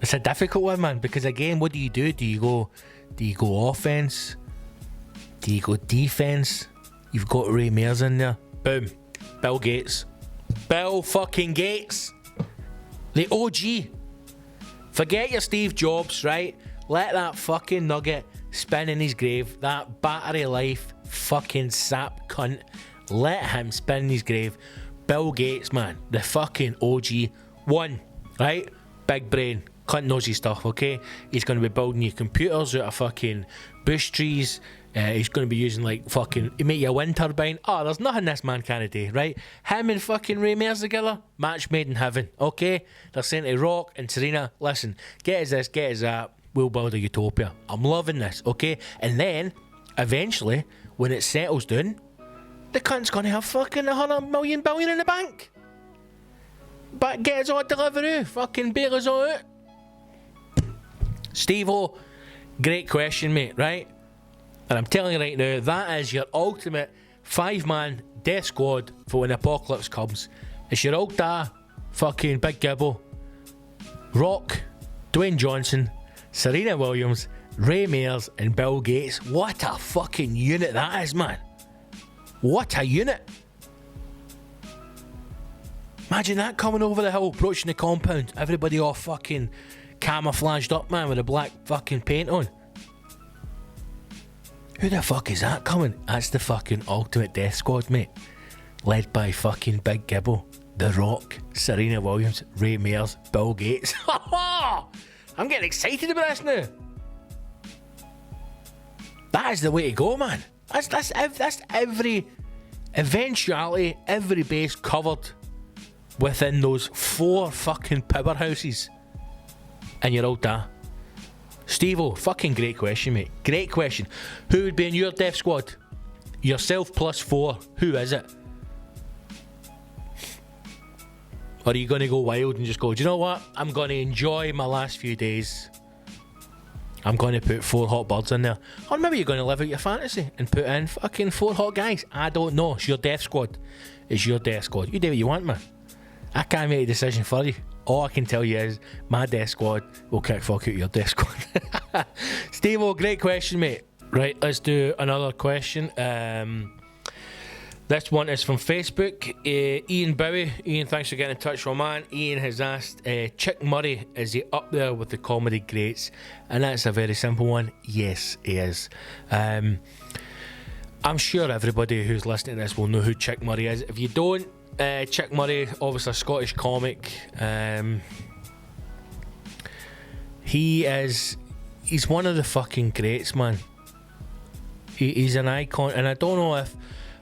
it's a difficult one, man, because again, what do you do? Do you go offense? Do you go defense? You've got Ray Mears in there. Boom. Bill Gates. Bill fucking Gates. The OG. Forget your Steve Jobs, right? Let that fucking nugget spin in his grave. That battery life fucking sap cunt. Let him spin in his grave. Bill Gates, man. The fucking OG. One, right? Big brain. Cunt knows his stuff, okay? He's going to be building your computers out of fucking bush trees. He's going to be using like fucking, he make you a wind turbine. Oh, there's nothing this man can't do, right? Him and fucking Ray Mears together, match made in heaven, okay? They're saying to Rock and Serena, listen, get us this, get us that, we'll build a utopia. I'm loving this, okay? And then, eventually, when it settles down, the cunt's going to have fucking 100 million billion in the bank. But get us all delivery, fucking bail us all out. Steve-O, great question, mate, right? And I'm telling you right now, that is your ultimate 5-man death squad for when the apocalypse comes. It's your old da, fucking Big Gibbo, Rock, Dwayne Johnson, Serena Williams, Ray Mears, and Bill Gates. What a fucking unit that is, man. What a unit. Imagine that coming over the hill, approaching the compound. Everybody all fucking camouflaged up, man, with a black fucking paint on. Who the fuck is that coming? That's the fucking ultimate death squad, mate. Led by fucking Big Gibbo, The Rock, Serena Williams, Ray Mears, Bill Gates. I'm getting excited about this now. That is the way to go, man. That's every eventuality, every base covered within those 4 fucking powerhouses. And your old da. Steve-O, fucking great question, mate. Great question. Who would be in your death squad? Yourself plus 4. Who is it? Or are you going to go wild and just go, do you know what? I'm going to enjoy my last few days. I'm going to put 4 hot birds in there. Or maybe you're going to live out your fantasy and put in fucking 4 hot guys. I don't know. It's your death squad. It's your death squad. You do what you want, man. I can't make a decision for you. All I can tell you is my death squad will kick fuck out your death squad. Steve-O, great question, mate. Right, let's do another question. This one is from Facebook. Ian Bowie. Ian, thanks for getting in touch, my man. Ian has asked, Chick Murray, is he up there with the comedy greats? And that's a very simple one. Yes, he is. I'm sure everybody who's listening to this will know who Chick Murray is. If you don't, Chick Murray, obviously a Scottish comic. He's one of the fucking greats, man. He's an icon, and I don't know if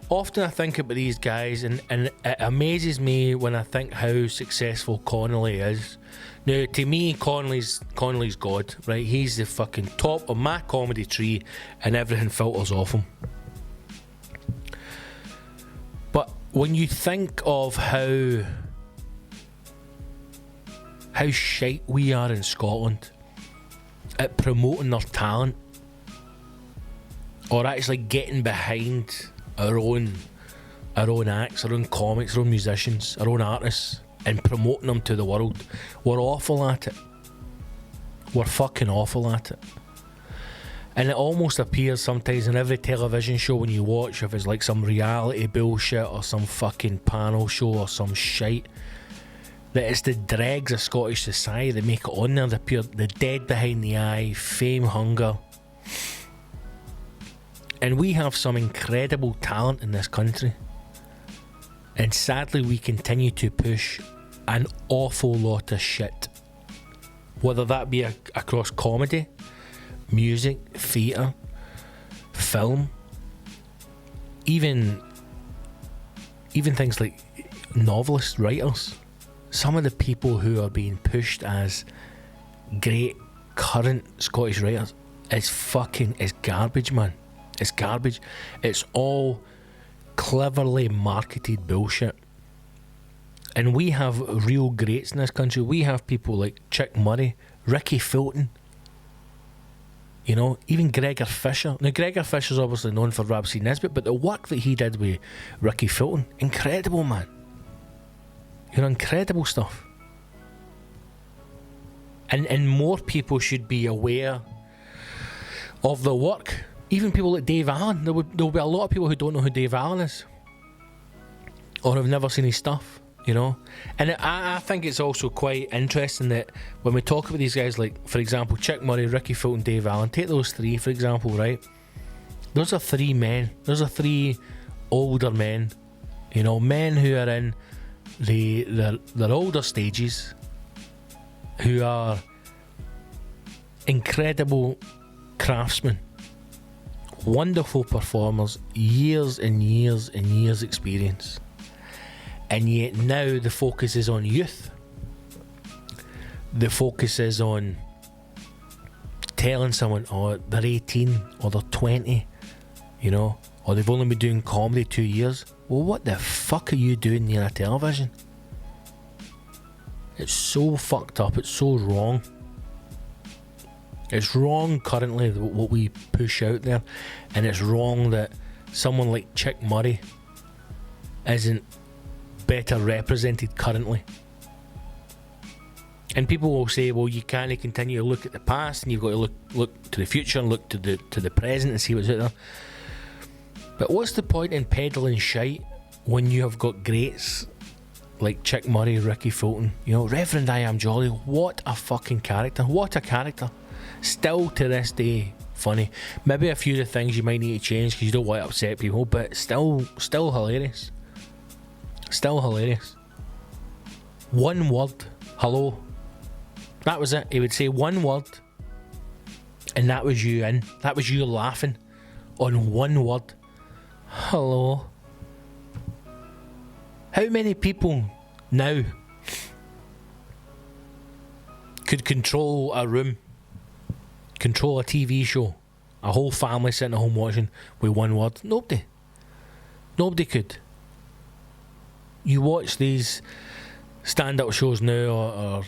often I think about these guys, and it amazes me when I think how successful Connolly is. Now, to me, Connolly's God, right? He's the fucking top of my comedy tree, and everything filters off him. But when you think of how shite we are in Scotland at promoting their talent, or actually getting behind our own acts, our own comics, our own musicians, our own artists, and promoting them to the world, we're awful at it. We're fucking awful at it. And it almost appears sometimes in every television show when you watch, if it's like some reality bullshit or some fucking panel show or some shite, that it's the dregs of Scottish society that make it on there. The dead behind the eye, fame, hunger. And we have some incredible talent in this country. And sadly, we continue to push an awful lot of shit. Whether that be across comedy, music, theatre, film, even things like novelists, writers. Some of the people who are being pushed as great current Scottish writers is garbage, man. It's garbage. It's all cleverly marketed bullshit. And we have real greats in this country. We have people like Chick Murray, Ricky Fulton, you know, even Gregor Fisher. Now, Gregor Fisher's obviously known for Rhapsody Nesbitt, but the work that he did with Ricky Fulton, incredible, man. You know, incredible stuff. And more people should be aware of the work. Even people like Dave Allen. There will be a lot of people who don't know who Dave Allen is, or have never seen his stuff, you know. And I think it's also quite interesting that when we talk about these guys, like, for example, Chick Murray, Ricky Fulton, Dave Allen, take those three, for example, right? Those are three men. Those are three older men, you know, men who are in their older stages, who are incredible craftsmen, wonderful performers, years and years and years experience. And yet now the focus is on youth. The focus is on telling someone, oh, they're 18 or they're 20, you know, or they've only been doing comedy 2 years. Well, what the fuck are you doing near a television? It's so fucked up. It's so wrong. It's wrong currently what we push out there, and it's wrong that someone like Chick Murray isn't better represented currently. And people will say, well, you can't continue to look at the past, and you've got to look to the future and look to the present and see what's out there. But what's the point in peddling shite when you have got greats like Chick Murray, Ricky Fulton, you know, Reverend I Am Jolly? What a fucking character. What a character. Still to this day funny. Maybe a few of the things you might need to change because you don't want to upset people, but still hilarious. Still hilarious. One word, hello. That was it. He would say one word, and that was you in. That was you laughing on one word. Hello. How many people now could control a room, control a TV show, a whole family sitting at home watching with one word? Nobody. Nobody could. You watch these stand-up shows now, or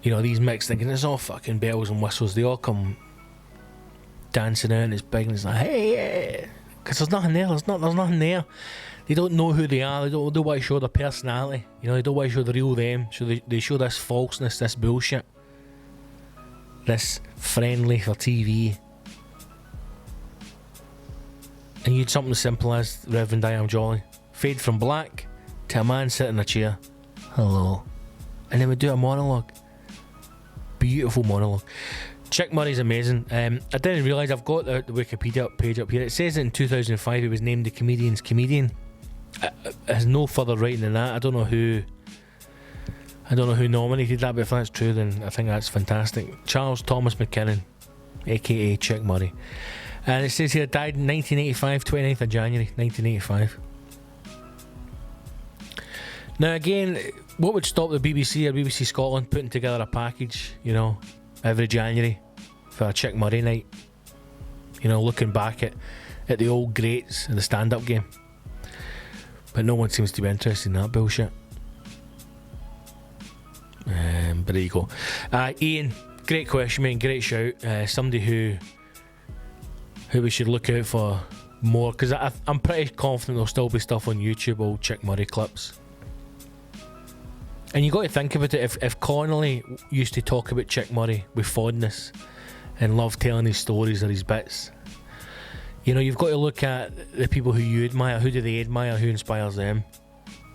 you know, these mixed thinking it's all fucking bells and whistles. They all come dancing out and it's big and it's like, hey, because there's nothing there. There's nothing there. They don't know who they are. They don't want to show their personality. You know, they don't want to show the real them. So they show this falseness, this bullshit, this friendly for TV. And you'd something as simple as Reverend I Am Jolly fade from black to a man sitting in a chair. Hello. And then we do a monologue. Beautiful monologue. Chick Murray's amazing. I didn't realise, I've got the Wikipedia page up here. It says that in 2005 he was named the Comedian's Comedian. There's no further writing than that. I don't know who nominated that, but if that's true, then I think that's fantastic. Charles Thomas McKinnon, aka Chick Murray. And it says here, died in 1985, 29th of January 1985. Now again, what would stop the BBC or BBC Scotland putting together a package, you know, every January for a Chick Murray night, you know, looking back at the old greats of the stand-up game? But no one seems to be interested in that bullshit. But there you go. Ian, great question, mate. Great shout. Somebody who we should look out for more, because I'm pretty confident there'll still be stuff on YouTube, old Chick Murray clips. And you got to think about it. If Connolly used to talk about Chick Murray with fondness and love telling his stories or his bits, you know, you've got to look at the people who you admire. Who do they admire? Who inspires them?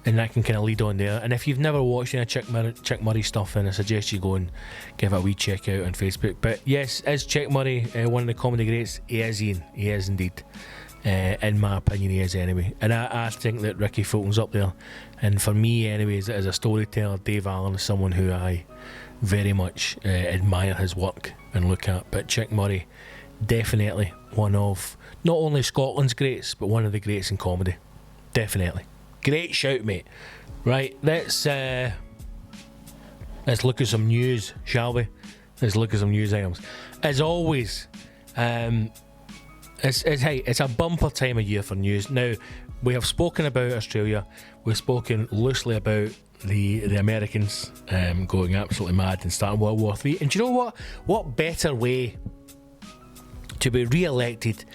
And that can kind of lead on there. And if you've never watched any Chick Murray stuff, then I suggest you go and give it a wee check out on Facebook. But yes, is Chick Murray one of the comedy greats? He is, Ian. He is indeed. In my opinion, he is anyway. And I think that Ricky Fulton's up there. And for me, anyways, as a storyteller, Dave Allen is someone who I very much admire his work and look at. But Chick Murray, definitely one of not only Scotland's greats, but one of the greats in comedy. Definitely. Great shout, mate. Right, let's look at some news, shall we? Let's look at some news items. As always, It's a bumper time of year for news. Now, we have spoken about Australia. We've spoken loosely about the Americans going absolutely mad and starting World War III. And do you know what? What better way to be re-elected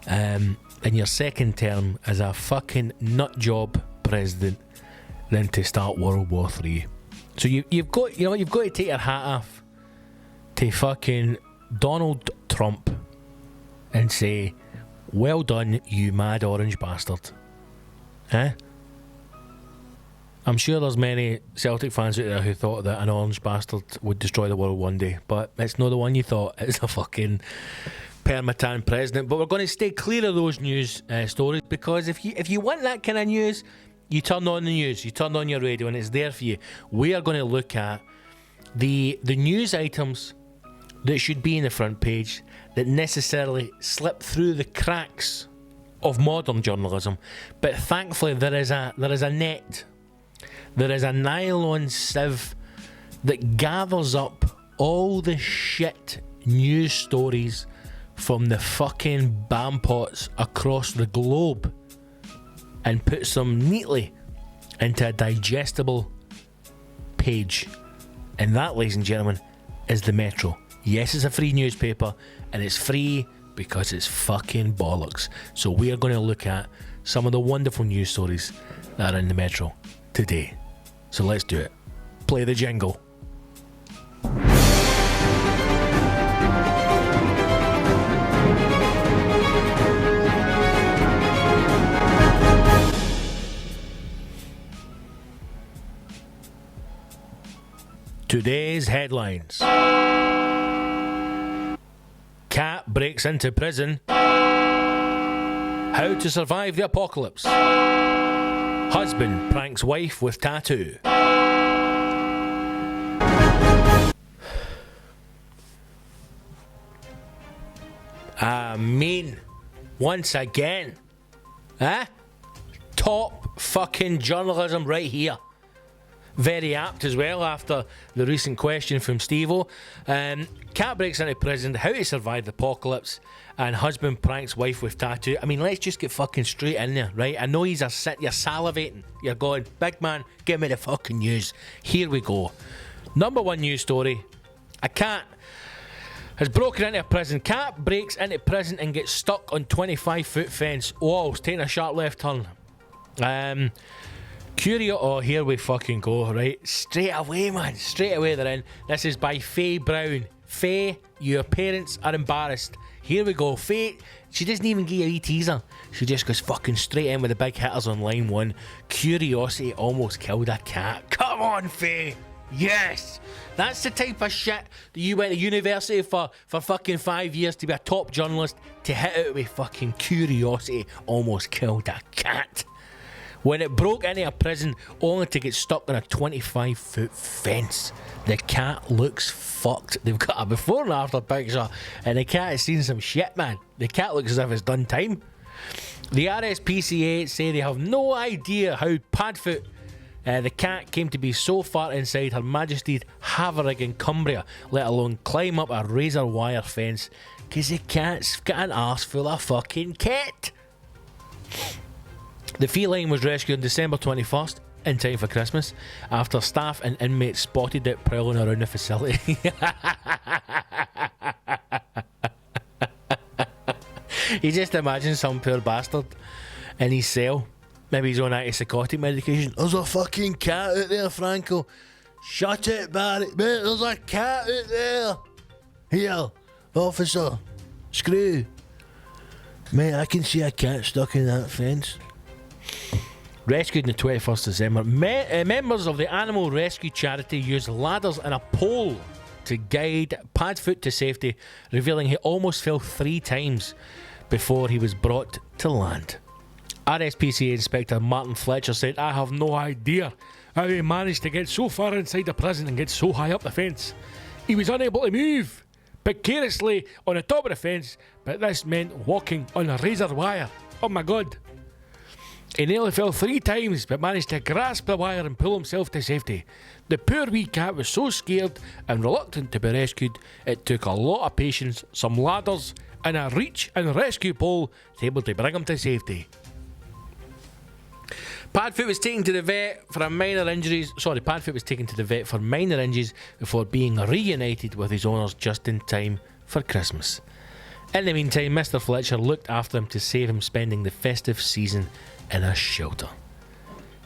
in your second term as a fucking nut job president than to start World War III? So you've got to take your hat off to fucking Donald Trump and say, well done, you mad orange bastard. Huh? I'm sure there's many Celtic fans out there who thought that an orange bastard would destroy the world one day, but it's not the one you thought. It's a fucking permatan president. But we're going to stay clear of those news stories, because if you want that kind of news, you turn on the news, you turn on your radio, and it's there for you. We are going to look at the news items that should be in the front page that necessarily slip through the cracks of modern journalism, but thankfully there is a net, there is a nylon sieve that gathers up all the shit news stories from the fucking bampots across the globe and puts them neatly into a digestible page. And that, ladies and gentlemen, is the Metro. Yes, it's a free newspaper, and it's free because it's fucking bollocks. So we are going to look at some of the wonderful news stories that are in the Metro today. So let's do it. Play the jingle. Today's headlines. Cat breaks into prison. How to survive the apocalypse. Husband pranks wife with tattoo. I mean, once again, top fucking journalism right here. Very apt as well after the recent question from Steve-O. Cat breaks into prison, how to survive the apocalypse, and husband pranks wife with tattoo. I mean, let's just get fucking straight in there, right? I know you're salivating. You're going, big man, give me the fucking news. Here we go. Number one news story. A cat has broken into a prison. Cat breaks into prison and gets stuck on 25-foot fence. Whoa, it's taking a sharp left turn. Oh, here we fucking go, right? Straight away, man. Straight away they're in. This is by Faye Brown. Faye, your parents are embarrassed. Here we go. Faye, she doesn't even give you a wee teaser. She just goes fucking straight in with the big hitters on line one. Curiosity almost killed a cat. Come on, Faye. Yes. That's the type of shit that you went to university for fucking 5 years to be a top journalist, to hit out with fucking curiosity almost killed a cat. When it broke into a prison only to get stuck on a 25-foot fence. The cat looks fucked. They've got a before and after picture, and the cat has seen some shit, man. The cat looks as if it's done time. The RSPCA say they have no idea how Padfoot, the cat, came to be so far inside Her Majesty's Havering in Cumbria, let alone climb up a razor wire fence, because the cat's got an arse full of fucking kit. The feline was rescued on December 21st, in time for Christmas, after staff and inmates spotted it prowling around the facility. You just imagine some poor bastard in his cell, maybe he's on antipsychotic medication. There's a fucking cat out there, Franco. Shut it, Barry. Mate, there's a cat out there. Here, officer. Screw. Mate, I can see a cat stuck in that fence. Rescued on the 21st December. Members of the animal rescue charity used ladders and a pole to guide Padfoot to safety, revealing he almost fell 3 times before he was brought to land. RSPCA Inspector Martin Fletcher said, I have no idea how he managed to get so far inside the prison and get so high up the fence. He was unable to move precariously on the top of the fence, but this meant walking on a razor wire. Oh my god. He nearly fell 3 times, but managed to grasp the wire and pull himself to safety. The poor wee cat was so scared and reluctant to be rescued, it took a lot of patience, some ladders, and a reach and rescue pole able to bring him to safety. Padfoot was taken to the vet for minor injuries before being reunited with his owners just in time for Christmas. In the meantime, Mr. Fletcher looked after him to save him spending the festive season in a shelter.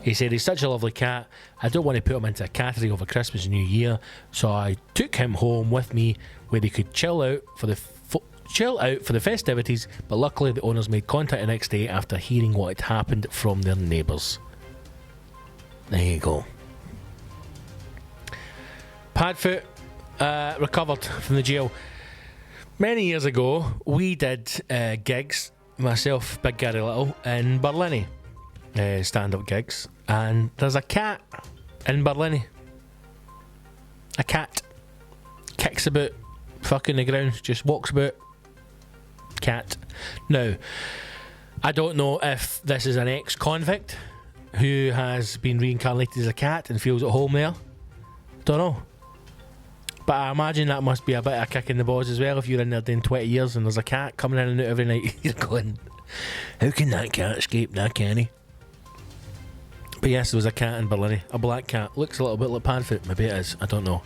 He said, he's such a lovely cat, I don't want to put him into a cattery over Christmas and New Year, so I took him home with me where he could chill out for the festivities, but luckily the owners made contact the next day after hearing what had happened from their neighbours. There you go. Padfoot recovered from the jail. Many years ago, we did gigs, myself, Big Gary Little, in Berlin, stand-up gigs, and there's a cat in Berlin. A cat kicks about, fucking the ground, just walks about. Cat. Now, I don't know if this is an ex-convict who has been reincarnated as a cat and feels at home there. Don't know. But I imagine that must be a bit of a kick in the balls as well if you're in there doing 20 years and there's a cat coming in and out every night. You're going, how can that cat escape that, can he? But yes, there was a cat in Berlin. A black cat. Looks a little bit like Padfoot. Maybe it is. I don't know.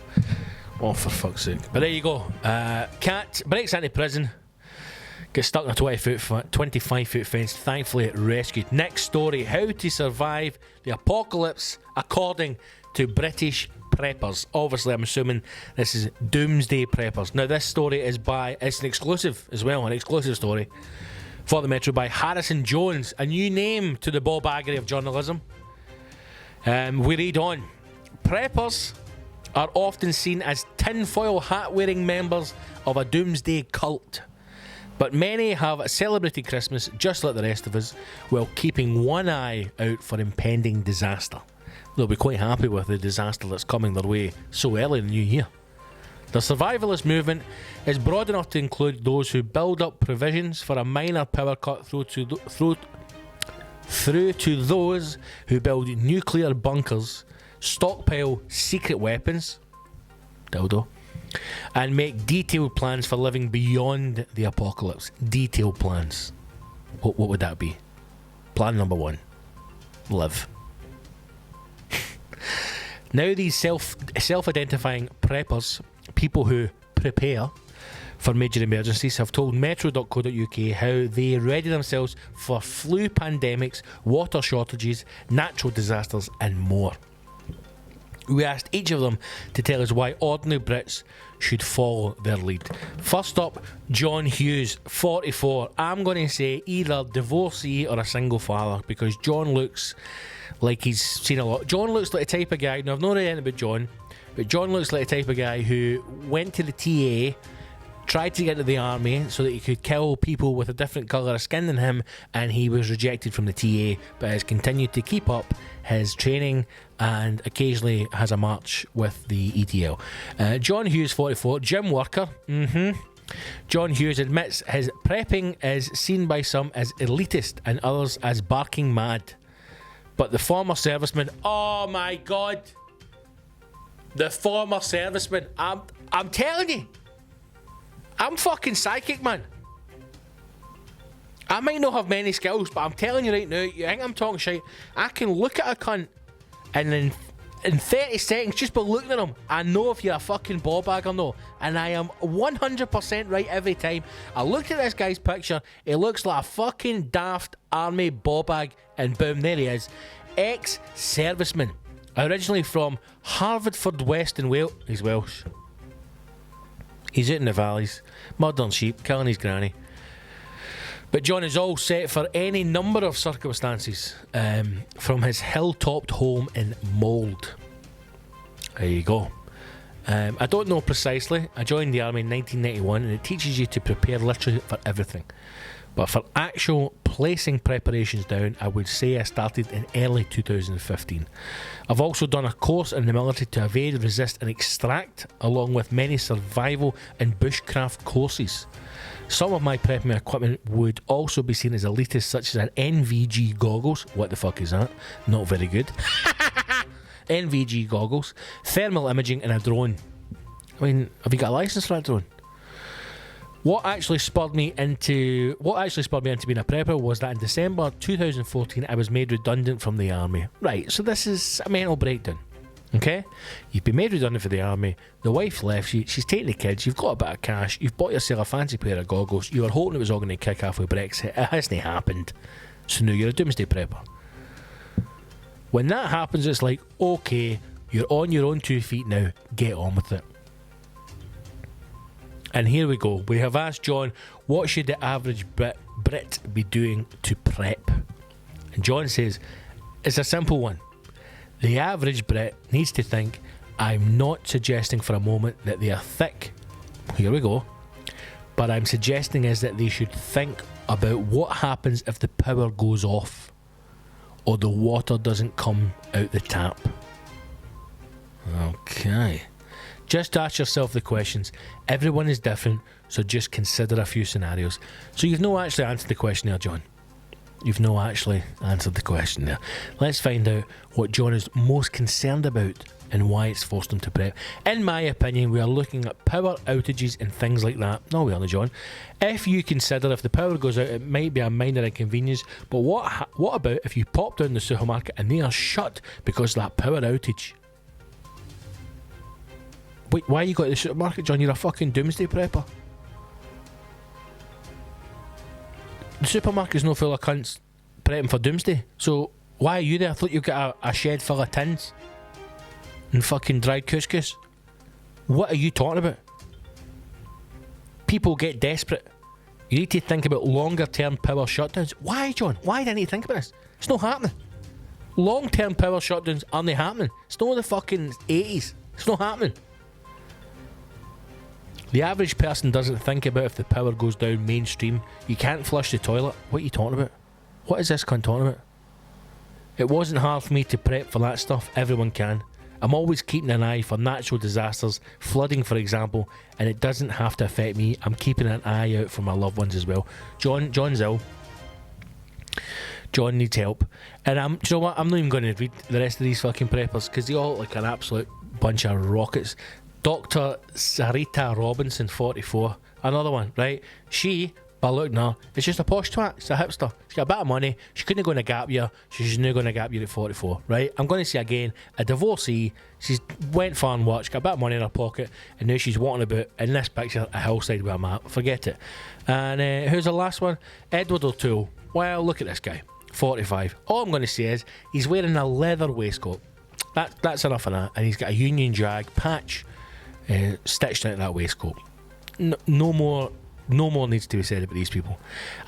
Oh, for fuck's sake. But there you go. Cat breaks into prison. Gets stuck in a 25-foot fence. Thankfully rescued. Next story. How to survive the apocalypse according to British preppers. Obviously, I'm assuming this is Doomsday Preppers. Now, this story is it's an exclusive as well. An exclusive story for the Metro by Harrison Jones. A new name to the Bob Aggery of journalism. We read on. Preppers are often seen as tinfoil hat-wearing members of a doomsday cult. But many have celebrated Christmas just like the rest of us, while keeping one eye out for impending disaster. They'll be quite happy with the disaster that's coming their way so early in the new year. The survivalist movement is broad enough to include those who build up provisions for a minor power cut through to those who build nuclear bunkers, stockpile secret weapons, dildo, and make detailed plans for living beyond the apocalypse. Detailed plans. What would that be? Plan number 1. Live. Now these self-identifying preppers, people who prepare for major emergencies, have told metro.co.uk how they ready themselves for flu pandemics, water shortages, natural disasters and more. We asked each of them to tell us why ordinary Brits should follow their lead. First up, John Hughes, 44. I'm going to say either divorcee or a single father, because John looks like he's seen a lot. John looks like the type of guy, now I've not read anything about John, but John looks like the type of guy who went to the TA, tried to get into the army so that he could kill people with a different colour of skin than him, and he was rejected from the TA, but has continued to keep up his training and occasionally has a march with the ETL. John Hughes, 44, gym worker. John Hughes admits his prepping is seen by some as elitist and others as barking mad. But the former serviceman, oh my god, the former serviceman, I'm telling you, I'm fucking psychic, man. I might not have many skills, but I'm telling you right now, you think I'm talking shit, I can look at a cunt and then in 30 seconds, just by looking at him, I know if you're a fucking ball bag or no. And I am 100% right every time. I looked at this guy's picture, he looks like a fucking daft army ball bag, and boom, there he is. Ex-serviceman. Originally from Harvardford West in Wales. He's Welsh. He's out in the valleys, murdering sheep, killing his granny. But John is all set for any number of circumstances, from his hill-topped home in Mould. There you go. I don't know precisely. I joined the army in 1991, and it teaches you to prepare literally for everything. But for actual placing preparations down, I would say I started in early 2015. I've also done a course in the military to evade, resist and extract, along with many survival and bushcraft courses. Some of my prepping equipment would also be seen as elitist, such as an NVG goggles. What the fuck is that? Not very good. NVG goggles, thermal imaging and a drone. I mean, have you got a license for that drone? What actually spurred me into being a prepper was that in December 2014 I was made redundant from the army. Right, so this is a mental breakdown. Okay? You've been made redundant for the army, the wife left you, she's taking the kids, you've got a bit of cash, you've bought yourself a fancy pair of goggles, you were hoping it was all going to kick off with Brexit. It hasn't happened. So now you're a doomsday prepper. When that happens, it's like, okay, you're on your own 2 feet now, get on with it. And here we go. We have asked John, what should the average Brit be doing to prep? And John says, it's a simple one. The average Brit needs to think, I'm not suggesting for a moment that they are thick. Here we go. But I'm suggesting is that they should think about what happens if the power goes off or the water doesn't come out the tap. Okay. Just ask yourself the questions. Everyone is different, so just consider a few scenarios. So you've not actually answered the question there, John. You've not actually answered the question there. Let's find out what John is most concerned about and why it's forced him to prep. In my opinion, we are looking at power outages and things like that. No, we aren't, John. If you consider if the power goes out, it might be a minor inconvenience, but what about if you pop down the supermarket and they are shut because of that power outage? Wait, why you got to the supermarket, John? You're a fucking doomsday prepper. The supermarket's no full of cunts prepping for doomsday. So why are you there? I thought you've got a shed full of tins and fucking dried couscous. What are you talking about? People get desperate. You need to think about longer term power shutdowns. Why, John? Why do I need to think about this? It's not happening. Long term power shutdowns aren't happening. It's not the fucking 80s. It's not happening. The average person doesn't think about if the power goes down mainstream. You can't flush the toilet. What are you talking about? What is this cunt talking about? It wasn't hard for me to prep for that stuff. Everyone can. I'm always keeping an eye for natural disasters, flooding for example, and it doesn't have to affect me. I'm keeping an eye out for my loved ones as well. John's ill. John needs help. And do you know what? I'm not even going to read the rest of these fucking preppers because they all look like an absolute bunch of rockets. Dr. Sarita Robinson, 44. Another one, right? She, by looking at her, is just a posh twat. She's a hipster. She's got a bit of money. She couldn't go in a gap year. She's now going to gap year at 44, right? I'm going to say again, a divorcee. She's went far and watched, got a bit of money in her pocket, and now she's walking about, in this picture, a hillside with a map. Forget it. And who's the last one? Edward O'Toole. Well, look at this guy. 45. All I'm going to say is, he's wearing a leather waistcoat. That's enough of that. And he's got a Union Jack patch stitched into that waistcoat. No more needs to be said about these people.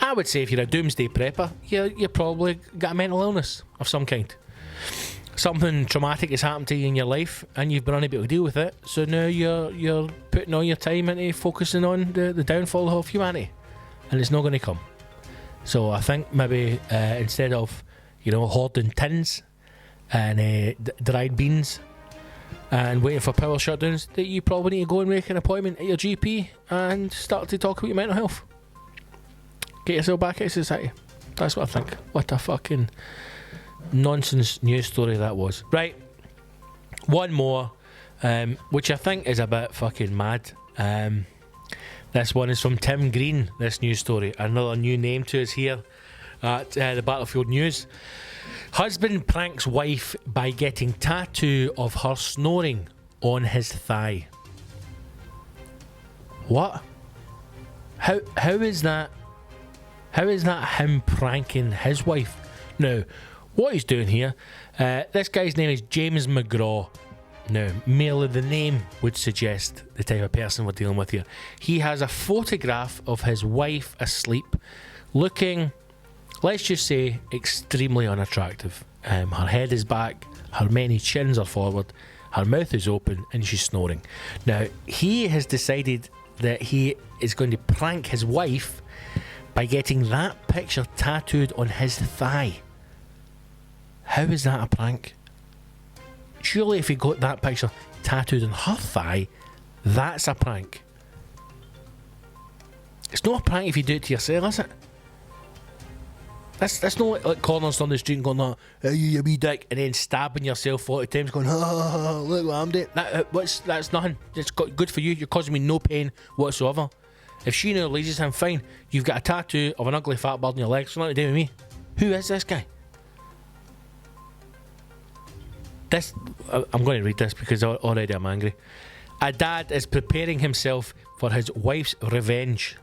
I would say if you're a doomsday prepper, you probably got a mental illness of some kind. Something traumatic has happened to you in your life and you've been unable to deal with it, so now you're putting all your time into focusing on the downfall of humanity, and it's not going to come. So I think maybe instead of hoarding tins and dried beans and waiting for power shutdowns, that you probably need to go and make an appointment at your GP and start to talk about your mental health. Get yourself back into society. That's what I think. What a fucking nonsense news story that was. Right, one more, which I think is a bit fucking mad. This one is from Tim Green, this news story. Another new name to us here at the Battlefield News. Husband pranks wife by getting tattoo of her snoring on his thigh. What? How is that? How is that him pranking his wife? Now, what he's doing here, this guy's name is James McGraw. Now, merely the name would suggest the type of person we're dealing with here. He has a photograph of his wife asleep, looking, let's just say, extremely unattractive. Her head is back, her many chins are forward, her mouth is open, and she's snoring. Now, he has decided that he is going to prank his wife by getting that picture tattooed on his thigh. How is that a prank? Surely if he got that picture tattooed on her thigh, that's a prank. It's not a prank if you do it to yourself, is it? That's not like calling us on the street and going, hey, you wee dick, and then stabbing yourself 40 times going, look what I'm doing. That's nothing. It's good for you. You're causing me no pain whatsoever. If she acknowledges him, fine. You've got a tattoo of an ugly fat bird on your leg, so nothing to do with me. Who is this guy? I'm going to read this because already I'm angry. A dad is preparing himself for his wife's revenge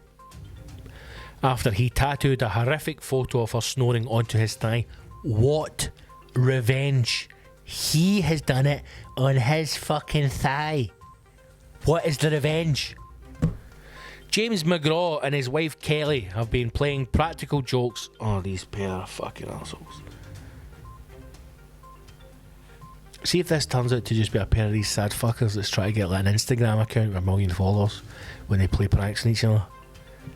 after he tattooed a horrific photo of her snoring onto his thigh. What revenge? He has done it on his fucking thigh. What is the revenge? James McGraw and his wife Kelly have been playing practical jokes. Oh, these pair of fucking assholes. See if this turns out to just be a pair of these sad fuckers that's trying to get like an Instagram account with a million followers when they play pranks on each other.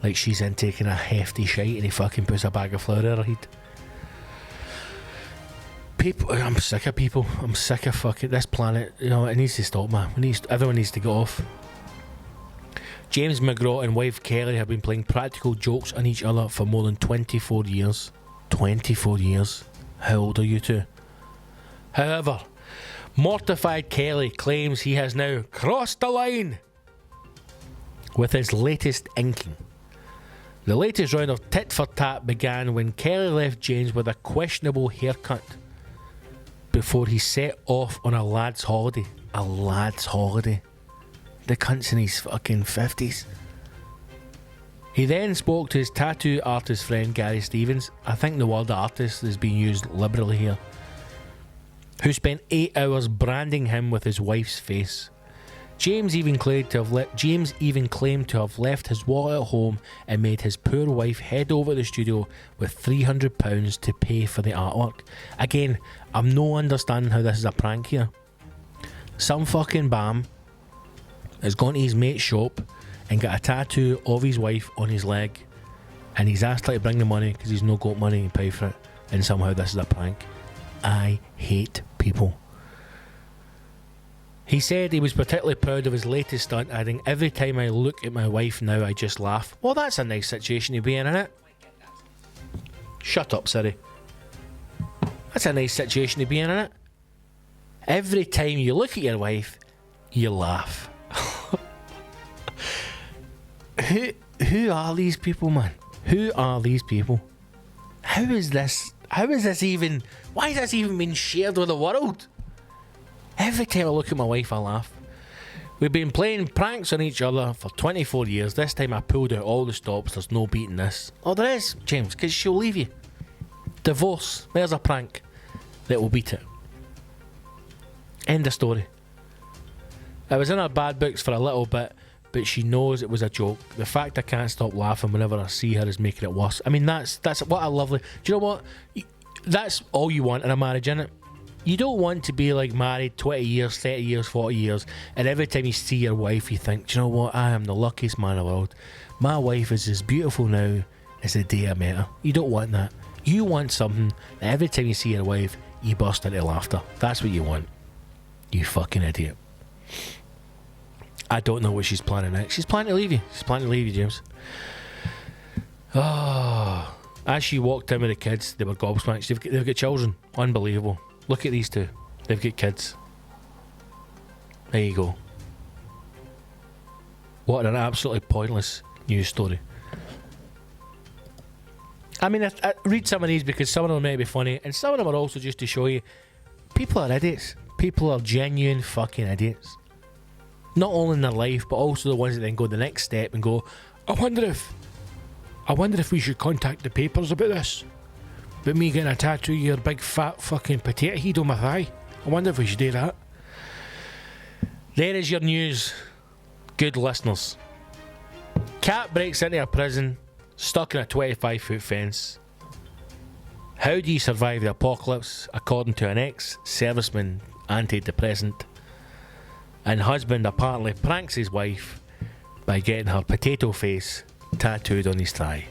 Like she's in taking a hefty shite and he fucking puts a bag of flour in her head. People, I'm sick of people. I'm sick of fucking this planet. You know, it needs to stop, man. Everyone needs to get off. James McGraw and wife Kelly have been playing practical jokes on each other for more than 24 years. 24 years. How old are you two? However, mortified Kelly claims he has now crossed the line with his latest inking. The latest round of tit for tat began when Kelly left James with a questionable haircut before he set off on a lad's holiday. A lad's holiday. The cunt's in his fucking 50s. He then spoke to his tattoo artist friend Gary Stevens. I think the word artist is being used liberally here. Who spent 8 hours branding him with his wife's face. James even claimed to have left his wallet at home and made his poor wife head over to the studio with £300 to pay for the artwork. Again, I'm no understanding how this is a prank here. Some fucking bam has gone to his mate's shop and got a tattoo of his wife on his leg, and he's asked her to bring the money because he's no got money to pay for it, and somehow this is a prank. I hate people. He said he was particularly proud of his latest stunt, adding, "Every time I look at my wife now, I just laugh." Well, that's a nice situation to be in, isn't it? Shut up, Siri. That's a nice situation to be in, isn't it? Every time you look at your wife, you laugh. Who are these people, man? Who are these people? How is this even... Why has this even been shared with the world? Every time I look at my wife, I laugh. We've been playing pranks on each other for 24 years. This time I pulled out all the stops. There's no beating this. Oh, there is, James, because she'll leave you. Divorce. There's a prank that will beat it. End of story. I was in her bad books for a little bit, but she knows it was a joke. The fact I can't stop laughing whenever I see her is making it worse. I mean, that's what a lovely... Do you know what? That's all you want in a marriage, innit? You don't want to be like married 20 years, 30 years, 40 years, and every time you see your wife you think, do you know what, I am the luckiest man in the world. My wife is as beautiful now as the day I met her. You don't want that. You want something that every time you see your wife you burst into laughter. That's what you want. You fucking idiot. I don't know what she's planning next. She's planning to leave you. She's planning to leave you, James. Oh, as she walked in with the kids, they were gobsmacked. They've got children. Unbelievable. Look at these two. They've got kids. There you go. What an absolutely pointless news story. I mean, I read some of these because some of them may be funny, and some of them are also just to show you people are idiots. People are genuine fucking idiots. Not only in their life, but also the ones that then go the next step and go, I wonder if we should contact the papers about this. But me getting a tattoo of your big fat fucking potato head on my thigh. I wonder if we should do that. There is your news, good listeners. Cat breaks into a prison, stuck in a 25-foot fence. How do you survive the apocalypse, according to an ex-serviceman antidepressant? And husband apparently pranks his wife by getting her potato face tattooed on his thigh.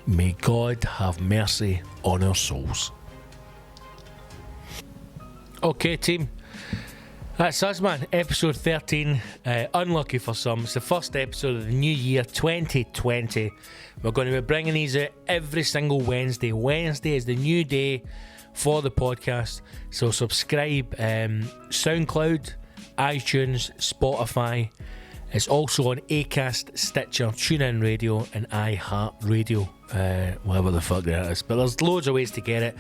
May God have mercy on our souls. Okay, team. That's us, man. Episode 13. Unlucky for some. It's the first episode of the new year, 2020. We're going to be bringing these out every single Wednesday. Wednesday is the new day for the podcast. So subscribe. SoundCloud, iTunes, Spotify. It's also on Acast, Stitcher, TuneIn Radio and iHeartRadio, whatever the fuck that is. But there's loads of ways to get it.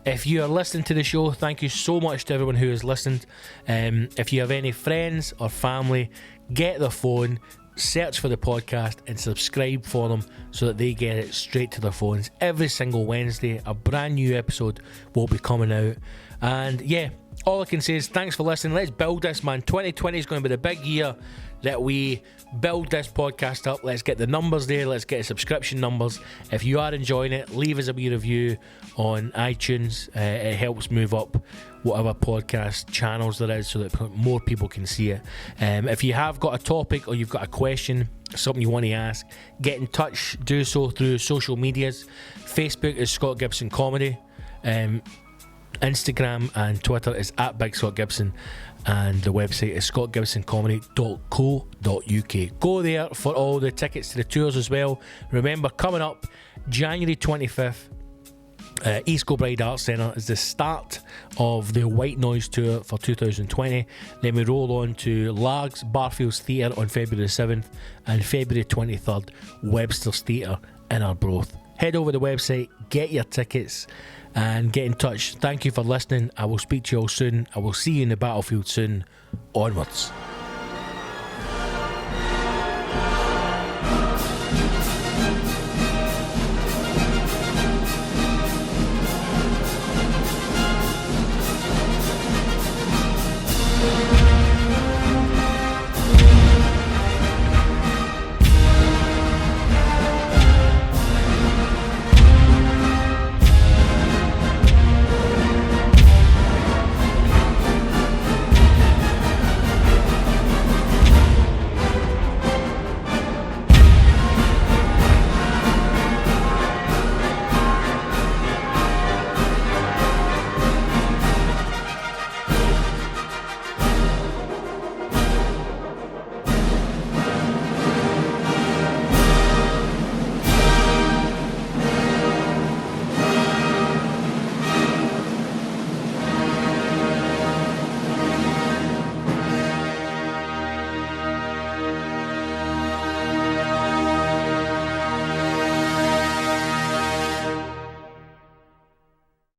If you are listening to the show, thank you so much to everyone who has listened. If you have any friends or family, get their phone, search for the podcast and subscribe for them so that they get it straight to their phones. Every single Wednesday a brand new episode will be coming out. And yeah, all I can say is thanks for listening. Let's build this, man. 2020 is going to be the big year that we build this podcast up. Let's get the numbers there. Let's get the subscription numbers. If you are enjoying it, leave us a wee review on iTunes. It helps move up whatever podcast channels there is so that more people can see it. If you have got a topic or you've got a question, something you want to ask, get in touch. Do so through social medias. Facebook is Scott Gibson Comedy. Instagram and Twitter is at Big Scott Gibson, and the website is scottgibsoncomedy.co.uk. Go there for all the tickets to the tours as well. Remember, coming up January 25th, East Kilbride Arts Centre is the start of the White Noise Tour for 2020. Then we roll on to Largs Barfield's Theatre on February 7th and February 23rd Webster's Theatre in Arbroath. Head over to the website, get your tickets and get in touch. Thank you for listening. I will speak to you all soon. I will see you in the battlefield soon. Onwards.